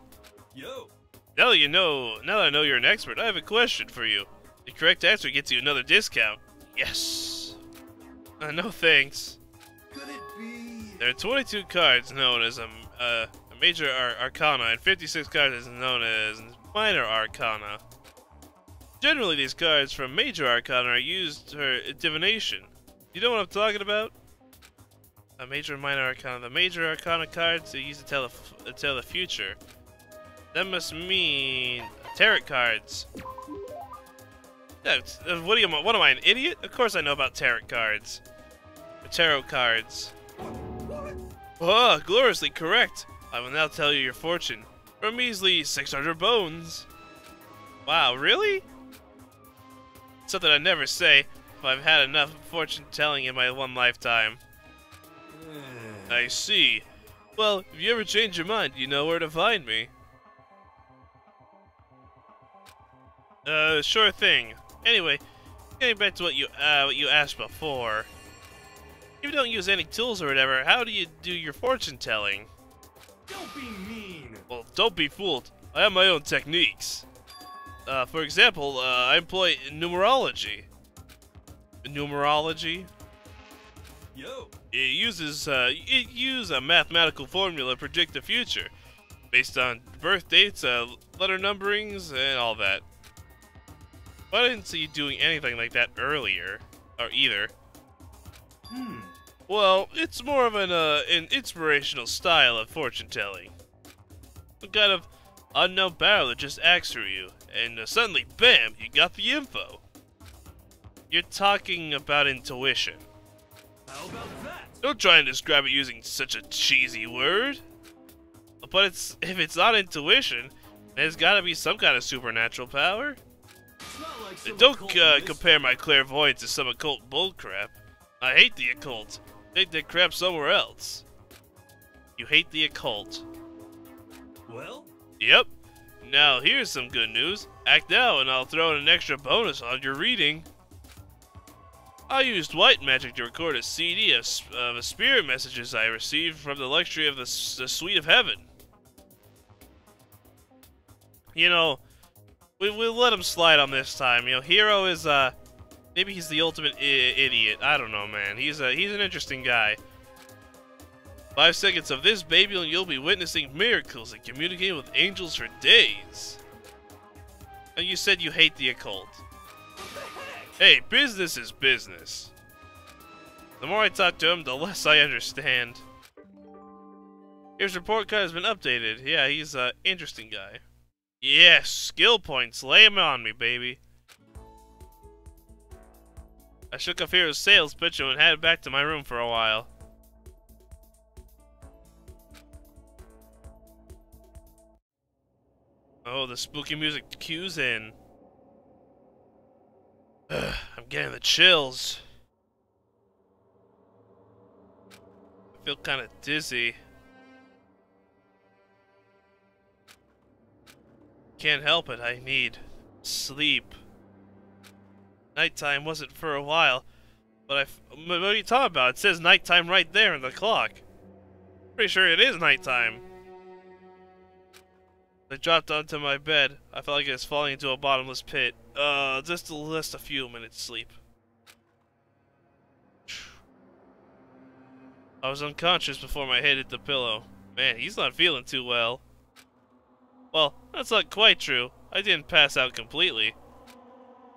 Yo. Now that I know you're an expert, I have a question for you. The correct answer gets you another discount. Yes. No thanks. Could it be? There are 22 cards known as a major arcana, and 56 cards is known as minor arcana. Generally, these cards from major arcana are used for divination. You know what I'm talking about? A major and minor arcana. The major arcana cards are used to tell the future. That must mean tarot cards. What am I, an idiot? Of course I know about tarot cards. Tarot cards. Oh, gloriously correct. I will now tell you your fortune. For a measly 600 bones. Wow, really? Something I'd never say if I've had enough fortune telling in my one lifetime. I see. Well, if you ever change your mind, you know where to find me. Sure thing. Anyway, getting back to what you asked before. If you don't use any tools or whatever, how do you do your fortune telling? Don't be mean. Well, don't be fooled. I have my own techniques. For example, I employ numerology. Numerology? Yo. It uses a mathematical formula to predict the future, based on birth dates, letter numberings, and all that. But I didn't see you doing anything like that earlier, or either. Well, it's more of an inspirational style of fortune telling. Some kind of unknown barrel that just acts through you, and suddenly, bam, you got the info. You're talking about intuition. How about that? Don't try and describe it using such a cheesy word. But if it's not intuition, there's gotta be some kind of supernatural power. It's not like some Don't occult compare my clairvoyance to some occult bullcrap. I hate the occult. Take that crap somewhere else. You hate the occult. Well, Yep. Now here's some good news. Act now and I'll throw in an extra bonus on your reading. I used white magic to record a CD of spirit messages I received from the lecture of the Suite of Heaven. You know, we'll let him slide on this time. You know, Hero is, maybe he's the ultimate idiot. I don't know, man. He's an interesting guy. 5 seconds of this, baby, and you'll be witnessing miracles and communicating with angels for days. And you said you hate the occult. Hey, business is business. The more I talk to him, the less I understand. His report card has been updated. Yeah, he's an interesting guy. Yes, skill points. Lay him on me, baby. I shook off Hero's sales pitch and headed back to my room for a while. Oh, the spooky music cues in. I'm getting the chills. I feel kind of dizzy. Can't help it, I need sleep. Nighttime wasn't for a while, but what are you talking about? It says nighttime right there in the clock. Pretty sure it is nighttime. I dropped onto my bed. I felt like I was falling into a bottomless pit. Just a few minutes sleep. I was unconscious before my head hit the pillow. Man, he's not feeling too well. Well, that's not quite true. I didn't pass out completely.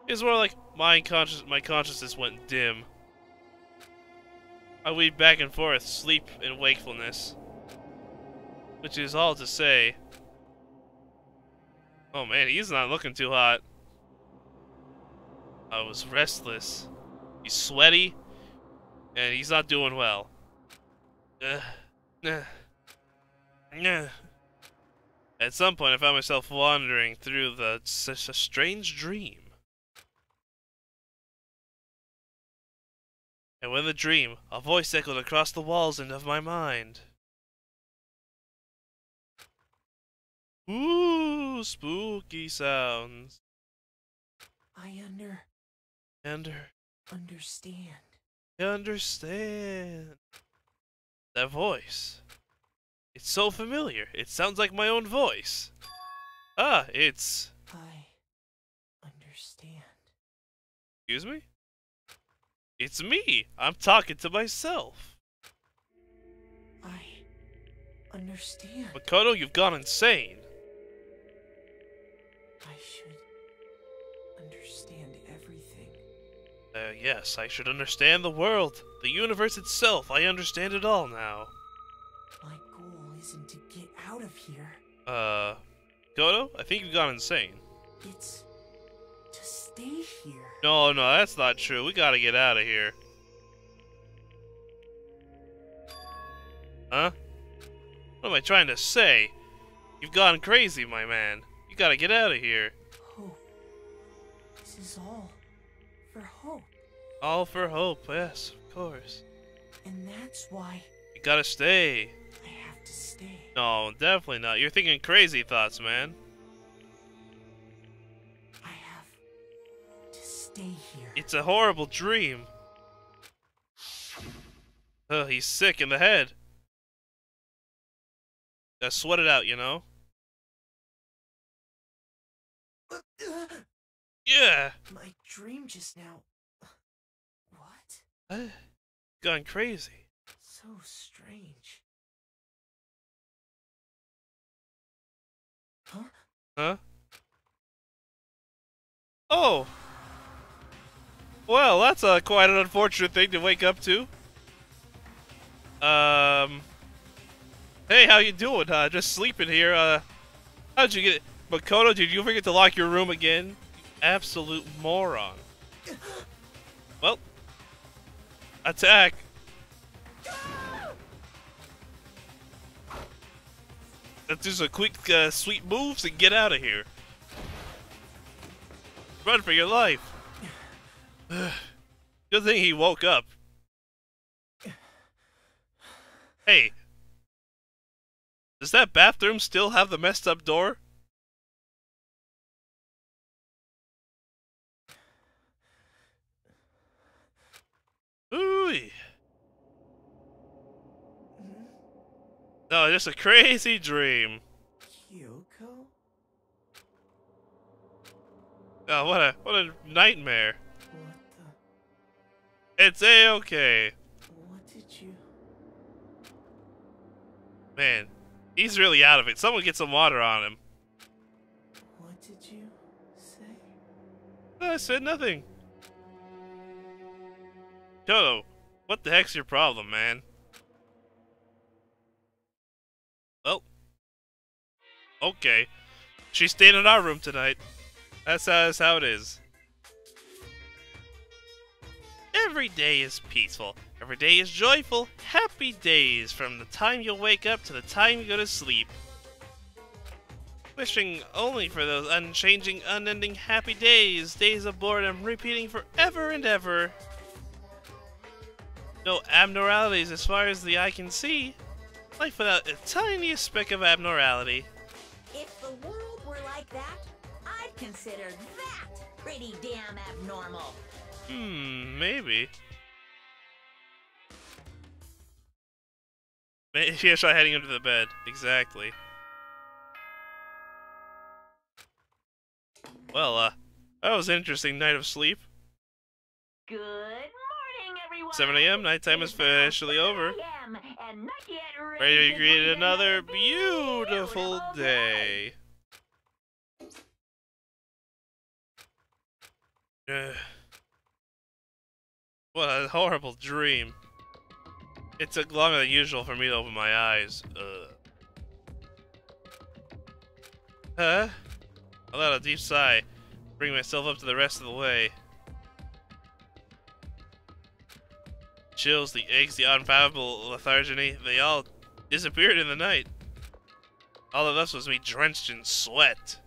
It's more like my consciousness went dim. I weaved back and forth, sleep and wakefulness. Which is all to say... Oh man, he's not looking too hot. I was restless. He's sweaty, and he's not doing well. At some point, I found myself wandering through such a strange dream. And when the dream, a voice echoed across the walls and of my mind. Ooh, spooky sounds. I understand. I understand. That voice. It's so familiar. It sounds like my own voice. Ah, it's... I understand. Excuse me? It's me. I'm talking to myself. I understand. Makoto, you've gone insane. I should understand everything. Yes, I should understand the world. The universe itself. I understand it all now. My goal isn't to get out of here. Kodo, I think you've gone insane. It's to stay here. No, that's not true. We gotta get out of here. Huh? What am I trying to say? You've gone crazy, my man. You gotta get out of here. Hope. This is all for Hope. All for Hope, yes, of course. And that's why You gotta stay. I have to stay. No, definitely not. You're thinking crazy thoughts, man. I have to stay here. It's a horrible dream. Oh, he's sick in the head. Gotta sweat it out, you know? Yeah! My dream just now. What? Gone crazy. So strange. Huh? Huh? Oh! Well, that's quite an unfortunate thing to wake up to. Hey, how you doing? Just sleeping here. How'd you get... Makoto, did you forget to lock your room again? You absolute moron. Well, attack. Let's do some quick, sweet moves and get out of here. Run for your life. Good thing he woke up. Hey. Does that bathroom still have the messed up door? Ooh. No, just a crazy dream. Kyoko? Oh, what a nightmare. What the? It's A-okay. What did you? Man, he's really out of it. Someone get some water on him. What did you say? No, I said nothing. Toto, what the heck's your problem, man? Well, okay. She's staying in our room tonight. That's how it is. Every day is peaceful. Every day is joyful. Happy days from the time you wake up to the time you go to sleep. Wishing only for those unchanging, unending happy days. Days of boredom repeating forever and ever. No abnormalities as far as the eye can see. Life without the tiniest speck of abnormality. If the world were like that, I'd consider that pretty damn abnormal. Maybe. Maybe I try heading under the bed. Exactly. Well, that was an interesting night of sleep. Good morning, everyone. 7 a.m. Nighttime is officially over. 7 a.m. and not yet Ready to to greet greet another beautiful day. What a horrible dream. It took longer than usual for me to open my eyes. Huh? I let out a deep sigh, bring myself up to the rest of the way. Chills, the aches, the unfathomable lethargy, they all disappeared in the night. All that left was me drenched in sweat.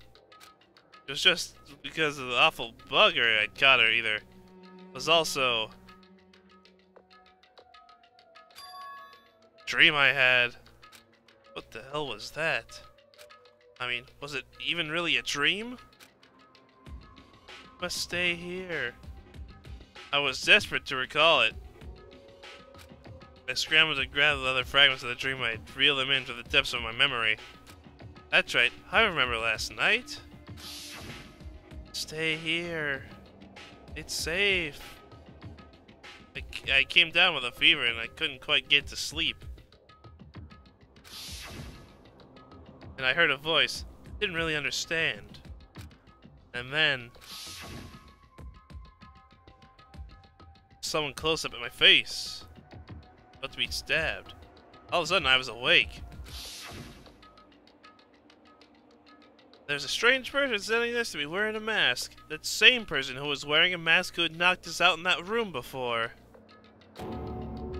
It was just because of the awful bugger I'd caught her, either. It was also... dream I had. What the hell was that? I mean, was it even really a dream? Must stay here. I was desperate to recall it. I scrambled to grab the other fragments of the dream. I'd reel them into the depths of my memory. That's right, I remember last night. Stay here. It's safe. I came down with a fever and I couldn't quite get to sleep. And I heard a voice. Didn't really understand. And then... someone close up at my face. About to be stabbed. All of a sudden I was awake. There's a strange person standing next to me wearing a mask. That same person who was wearing a mask who had knocked us out in that room before.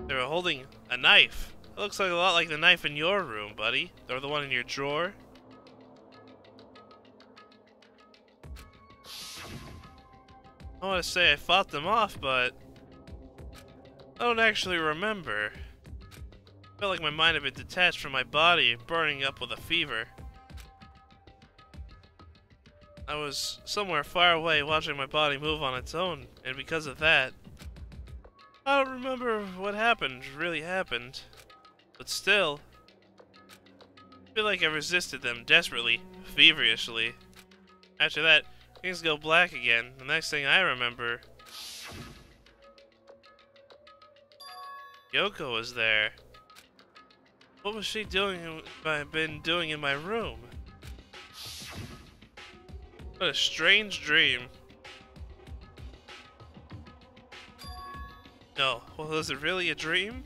They were holding a knife. looks like a lot like the knife in your room, buddy. Or the one in your drawer. I want to say I fought them off, but I don't actually remember. I felt like my mind had been detached from my body, burning up with a fever. I was somewhere far away watching my body move on its own, and because of that, I don't remember what happened, really happened. But still, I feel like I resisted them desperately, feverishly. After that, things go black again. The next thing I remember, Yoko was there. What was she doing? Been doing in my room? What a strange dream. No, well, was it really a dream?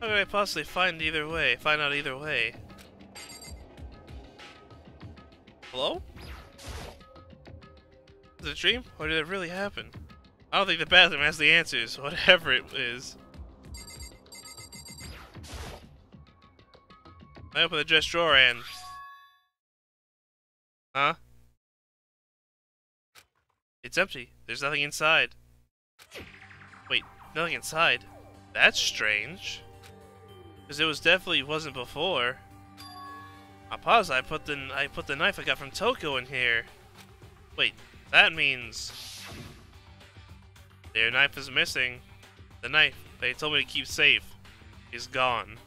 How could I possibly find out either way? Hello? Was it a dream, or did it really happen? I don't think the bathroom has the answers, whatever it is. I open the dress drawer and... Huh? It's empty. There's nothing inside. Wait, nothing inside? That's strange. Because it definitely wasn't before. I pause. I put the knife I got from Toko in here. Wait, that means their knife is missing. The knife they told me to keep safe is gone.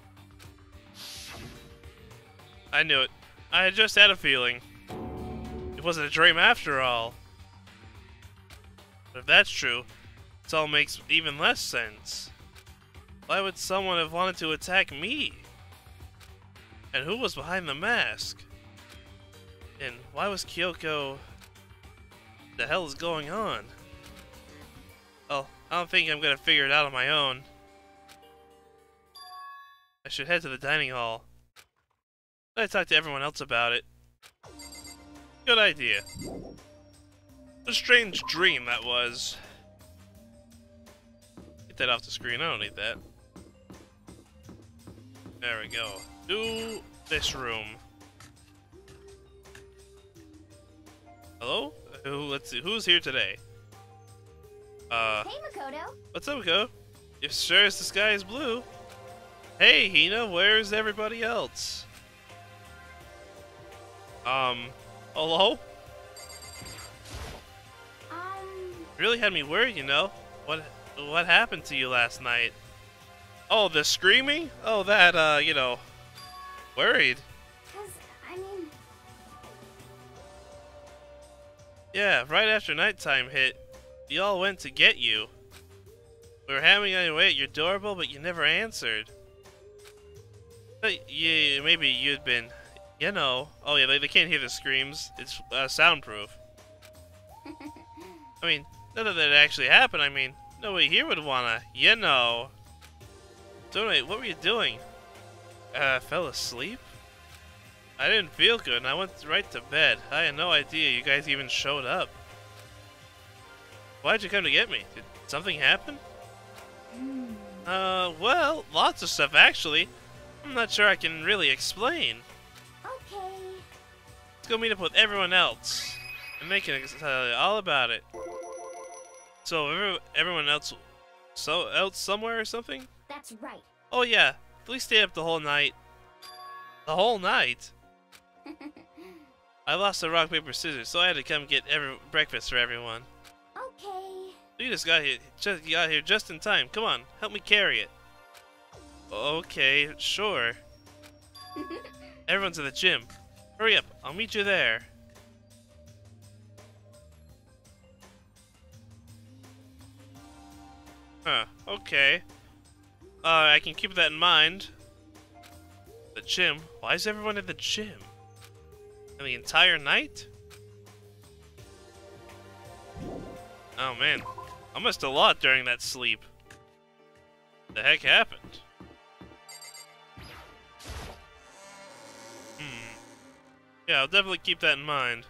I knew it. I had just had a feeling. It wasn't a dream after all. But if that's true, it all makes even less sense. Why would someone have wanted to attack me? And who was behind the mask? And why was Kyoko... The hell is going on? Well, I don't think I'm gonna figure it out on my own. I should head to the dining hall. I talk to everyone else about it. Good idea. A strange dream that was. Get that off the screen, I don't need that. There we go. Do this room. Hello? Let's see, who's here today? Hey, Makoto. What's up, Mako? You're sure as the sky is blue. Hey, Hina, where's everybody else? Hello? Really had me worried, you know. What happened to you last night? Oh, the screaming? Oh, that, you know, worried. 'Cause, I mean... Yeah, right after nighttime hit, we all went to get you. We were hammering on your way at your doorbell, but you never answered. But yeah, maybe you'd been, you know. Oh yeah, they can't hear the screams. It's soundproof. I mean, none of that actually happened. I mean, nobody here would wanna, you know. So wait, what were you doing? Fell asleep? I didn't feel good and I went right to bed. I had no idea you guys even showed up. Why'd you come to get me? Did something happen? Well, lots of stuff actually. I'm not sure I can really explain. Okay. Let's go meet up with everyone else. And they can tell you all about it. So, everyone else out somewhere or something? That's right. Oh yeah, please stay up the whole night. The whole night? I lost the rock, paper, scissors, so I had to come get breakfast for everyone. Okay. You just got here just in time. Come on, help me carry it. Okay, sure. Everyone's at the gym. Hurry up, I'll meet you there. Huh, okay. I can keep that in mind. The gym? Why is everyone at the gym? And the entire night? Oh man, I missed a lot during that sleep. What the heck happened? Yeah, I'll definitely keep that in mind.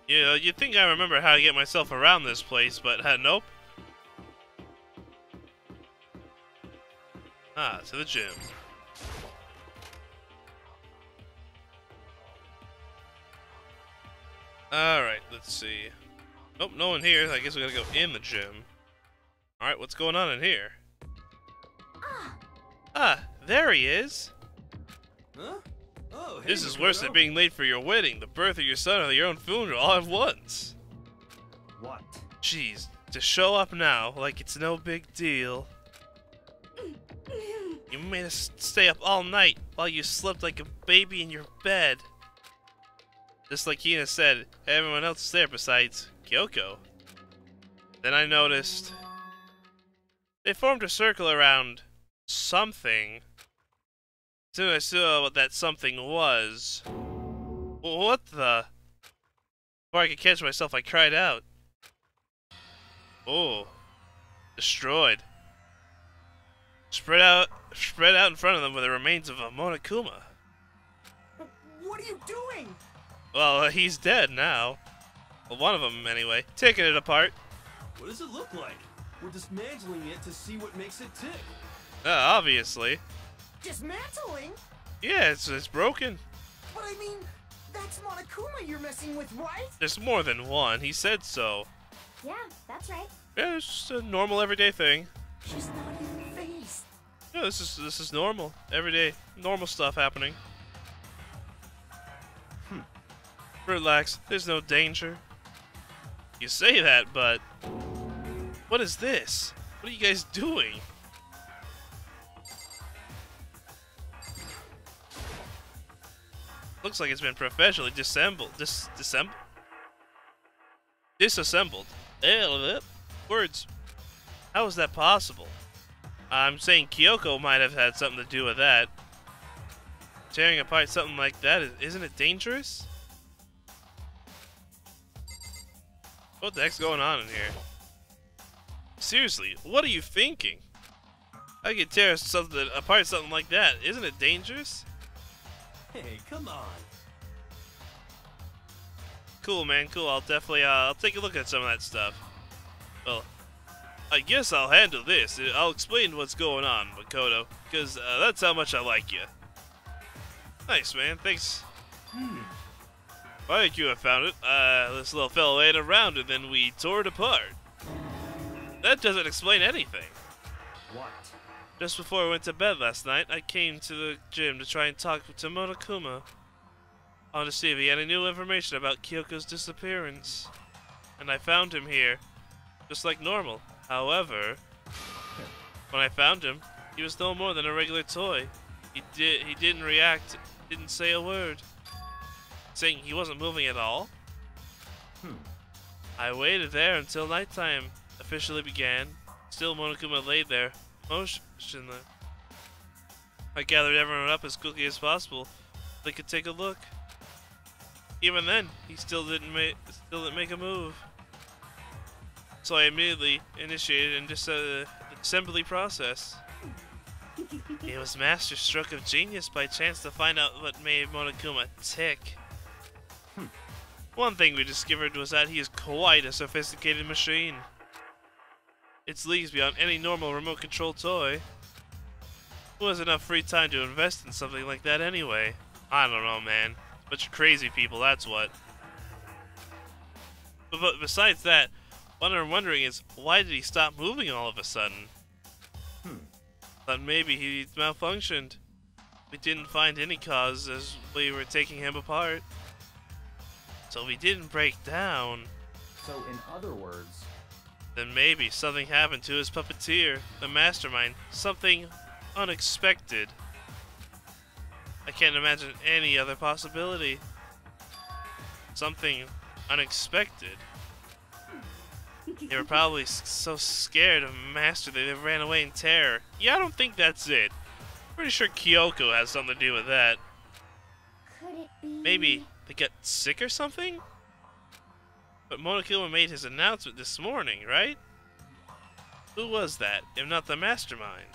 You'd think I remember how to get myself around this place, but nope. to the gym. Alright, let's see. Nope, no one here. I guess we gotta go in the gym. Alright, what's going on in here? Ah, there he is! Huh? Oh, hey, This is worse than being late for your wedding, the birth of your son, or your own funeral all at once. What? Jeez, to show up now like it's no big deal. You made us stay up all night while you slept like a baby in your bed. Just like Hina said, everyone else is there besides Kyoko. Then I noticed they formed a circle around something. Soon I saw what that something was. What the? Before I could catch myself, I cried out. Oh, destroyed. Spread out in front of them were the remains of a Monokuma. What are you doing? Well, he's dead now. Well, one of them, anyway. Taking it apart. What does it look like? We're dismantling it to see what makes it tick. Obviously. Dismantling? Yeah, it's broken. But I mean, that's Monokuma you're messing with, right? There's more than one. He said so. Yeah, that's right. Yeah, it's just a normal, everyday thing. She's not even phased. Yeah, this is normal, everyday, normal stuff happening. Relax. There's no danger. You say that, but what is this? What are you guys doing? Looks like it's been professionally disassembled. Disassembled. Words. How is that possible? I'm saying Kyoko might have had something to do with that. Tearing apart something like that, isn't it dangerous? What the heck's going on in here? Seriously, what are you thinking? I could tear something apart, something like that. Isn't it dangerous? Hey, come on. Cool, man. Cool. I'll definitely, I'll take a look at some of that stuff. Well, I guess I'll handle this. I'll explain what's going on, Makoto, because that's how much I like you. Nice, man. Thanks. Why think you have found it? This little fellow ate around and then we tore it apart. That doesn't explain anything. What? Just before I went to bed last night, I came to the gym to try and talk to Monokuma. I wanted to see if he had any new information about Kyoko's disappearance. And I found him here, just like normal. However, when I found him, he was no more than a regular toy. He didn't react, didn't say a word. Saying he wasn't moving at all. I waited there until nighttime officially began. Still, Monokuma laid there, motionless. I gathered everyone up as quickly as possible so they could take a look. Even then, he still didn't make a move. So I immediately initiated the assembly process. It was master stroke of genius by chance to find out what made Monokuma tick. One thing we discovered was that he is quite a sophisticated machine. It's leagues beyond any normal remote control toy. Who has enough free time to invest in something like that anyway? I don't know, man. Bunch of crazy people, that's what. But besides that, what I'm wondering is, why did he stop moving all of a sudden? Thought maybe he malfunctioned. We didn't find any cause as we were taking him apart. So he didn't break down. So in other words, Then maybe something happened to his puppeteer, the mastermind. Something unexpected. I can't imagine any other possibility. Something unexpected. They were probably so scared of Master that they ran away in terror. Yeah, I don't think that's it. Pretty sure Kyoko has something to do with that. Could it be? Maybe they got sick or something? But Monokuma made his announcement this morning, right? Who was that, if not the mastermind?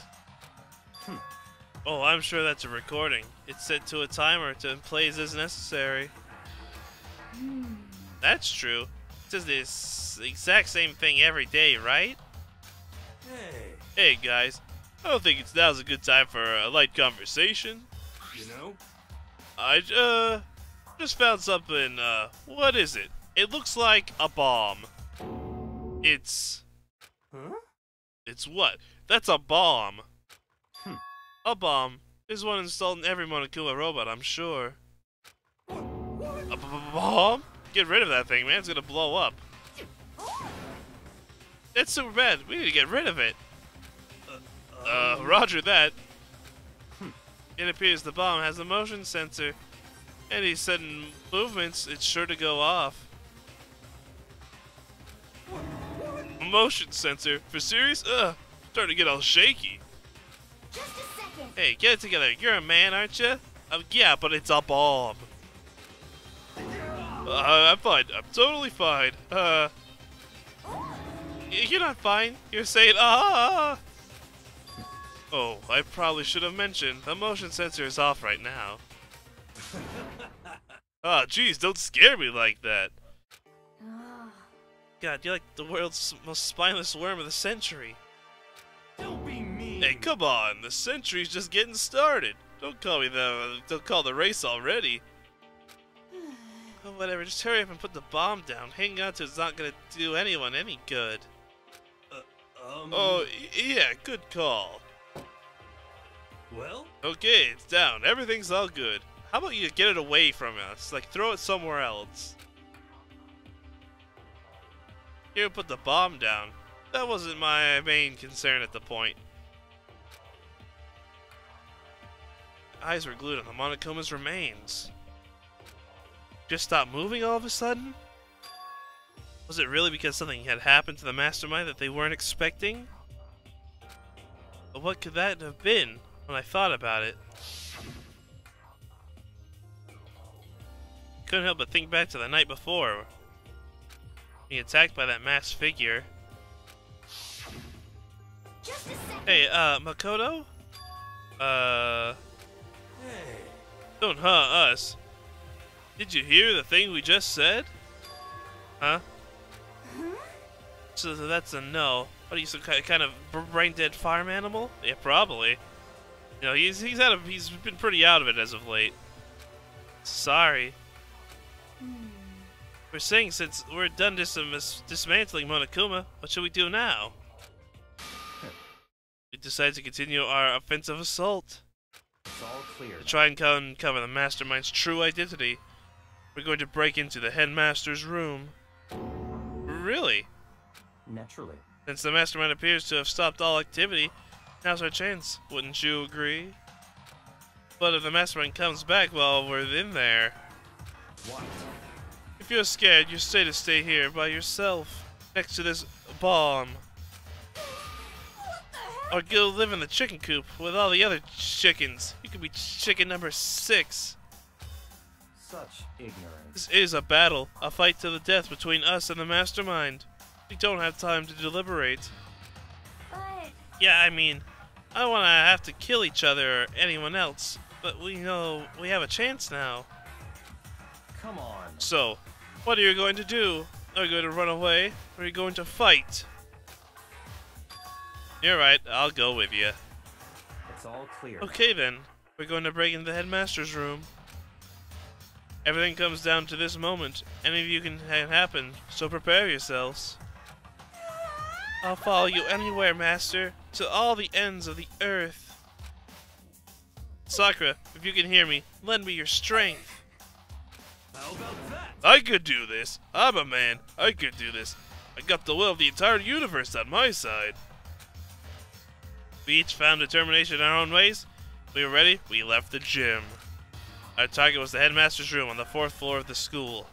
Oh, I'm sure that's a recording. It's set to a timer to plays as necessary. That's true. It says this exact same thing every day, right? Hey. Hey guys, I don't think now's a good time for a light conversation. You know? I just found something. What is it? It looks like a bomb. It's what? That's a bomb. A bomb is one installed in every Monokuma robot, I'm sure. A bomb? Get rid of that thing, man. It's gonna blow up. It's super bad. We need to get rid of it. Roger that. It appears the bomb has a motion sensor. Any sudden movements, it's sure to go off. A motion sensor? For serious? Starting to get all shaky. Just a second. Hey, get it together. You're a man, aren't you? Yeah, but it's a bomb. I'm fine. I'm totally fine. You're not fine. You're saying, ah. Oh, I probably should have mentioned. The motion sensor is off right now. Oh, jeez, don't scare me like that. God, you're like the world's most spineless worm of the century. Don't be mean. Hey, come on. The century's just getting started. Don't call the race already. Oh, whatever, just hurry up and put the bomb down. Hanging on to it's not gonna do anyone any good. Oh, yeah, good call. Well? Okay, it's down. Everything's all good. How about you get it away from us? Like, throw it somewhere else. Here, put the bomb down. That wasn't my main concern at the point. Eyes were glued on the Monokuma's remains. Just stopped moving all of a sudden? Was it really because something had happened to the mastermind that they weren't expecting? But what could that have been when I thought about it? Couldn't help but think back to the night before. Being attacked by that masked figure. Just a second. Hey, Makoto? Hey. Don't us. Did you hear the thing we just said? Huh? So that's a no. What are you, some kind of brain-dead farm animal? Yeah, probably. You know, he's been pretty out of it as of late. Sorry. We're saying since we're done dismantling Monokuma, what should we do now? We decide to continue our offensive assault. It's all clear. To try and uncover the mastermind's true identity. We're going to break into the headmaster's room. Really? Naturally. Since the mastermind appears to have stopped all activity, now's our chance. Wouldn't you agree? But if the mastermind comes back while we're in there... What? If you're scared, you're safe to stay here by yourself, next to this bomb. Or go live in the chicken coop with all the other chickens. You could be chicken number 6. Such ignorance. This is a battle, a fight to the death between us and the mastermind. We don't have time to deliberate. But Yeah, I mean, I don't want to have to kill each other or anyone else, but we know we have a chance now. Come on. So, what are you going to do? Are you going to run away, or are you going to fight? You're right, I'll go with you. It's all clear. Okay then, we're going to break into the headmaster's room. Everything comes down to this moment. Any of you can happen, so prepare yourselves. I'll follow you anywhere, Master, to all the ends of the earth. Sakura, if you can hear me, lend me your strength. How about that? I could do this. I'm a man. I could do this. I got the will of the entire universe on my side. We each found determination in our own ways. We were ready. We left the gym. Our target was the headmaster's room on the 4th floor of the school.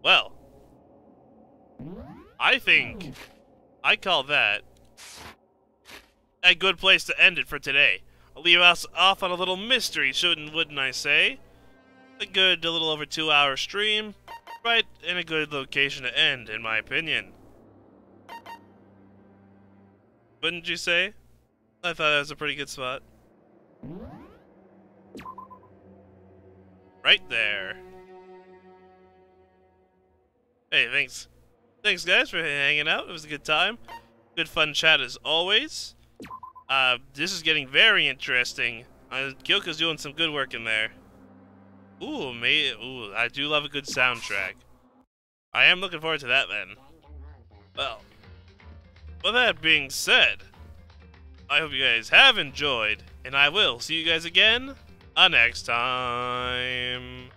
Well, I think I call that a good place to end it for today. I'll leave us off on a little mystery, wouldn't I say? A little over 2-hour stream, right in a good location to end, in my opinion. Wouldn't you say? I thought that was a pretty good spot. Right there. Hey, thanks thanks guys for hanging out. It was a good time. Good fun chat as always. This is getting very interesting. Kyoko's doing some good work in there. Ooh, I do love a good soundtrack. I am looking forward to that then. Well, with that being said, I hope you guys have enjoyed, and I will see you guys again next time.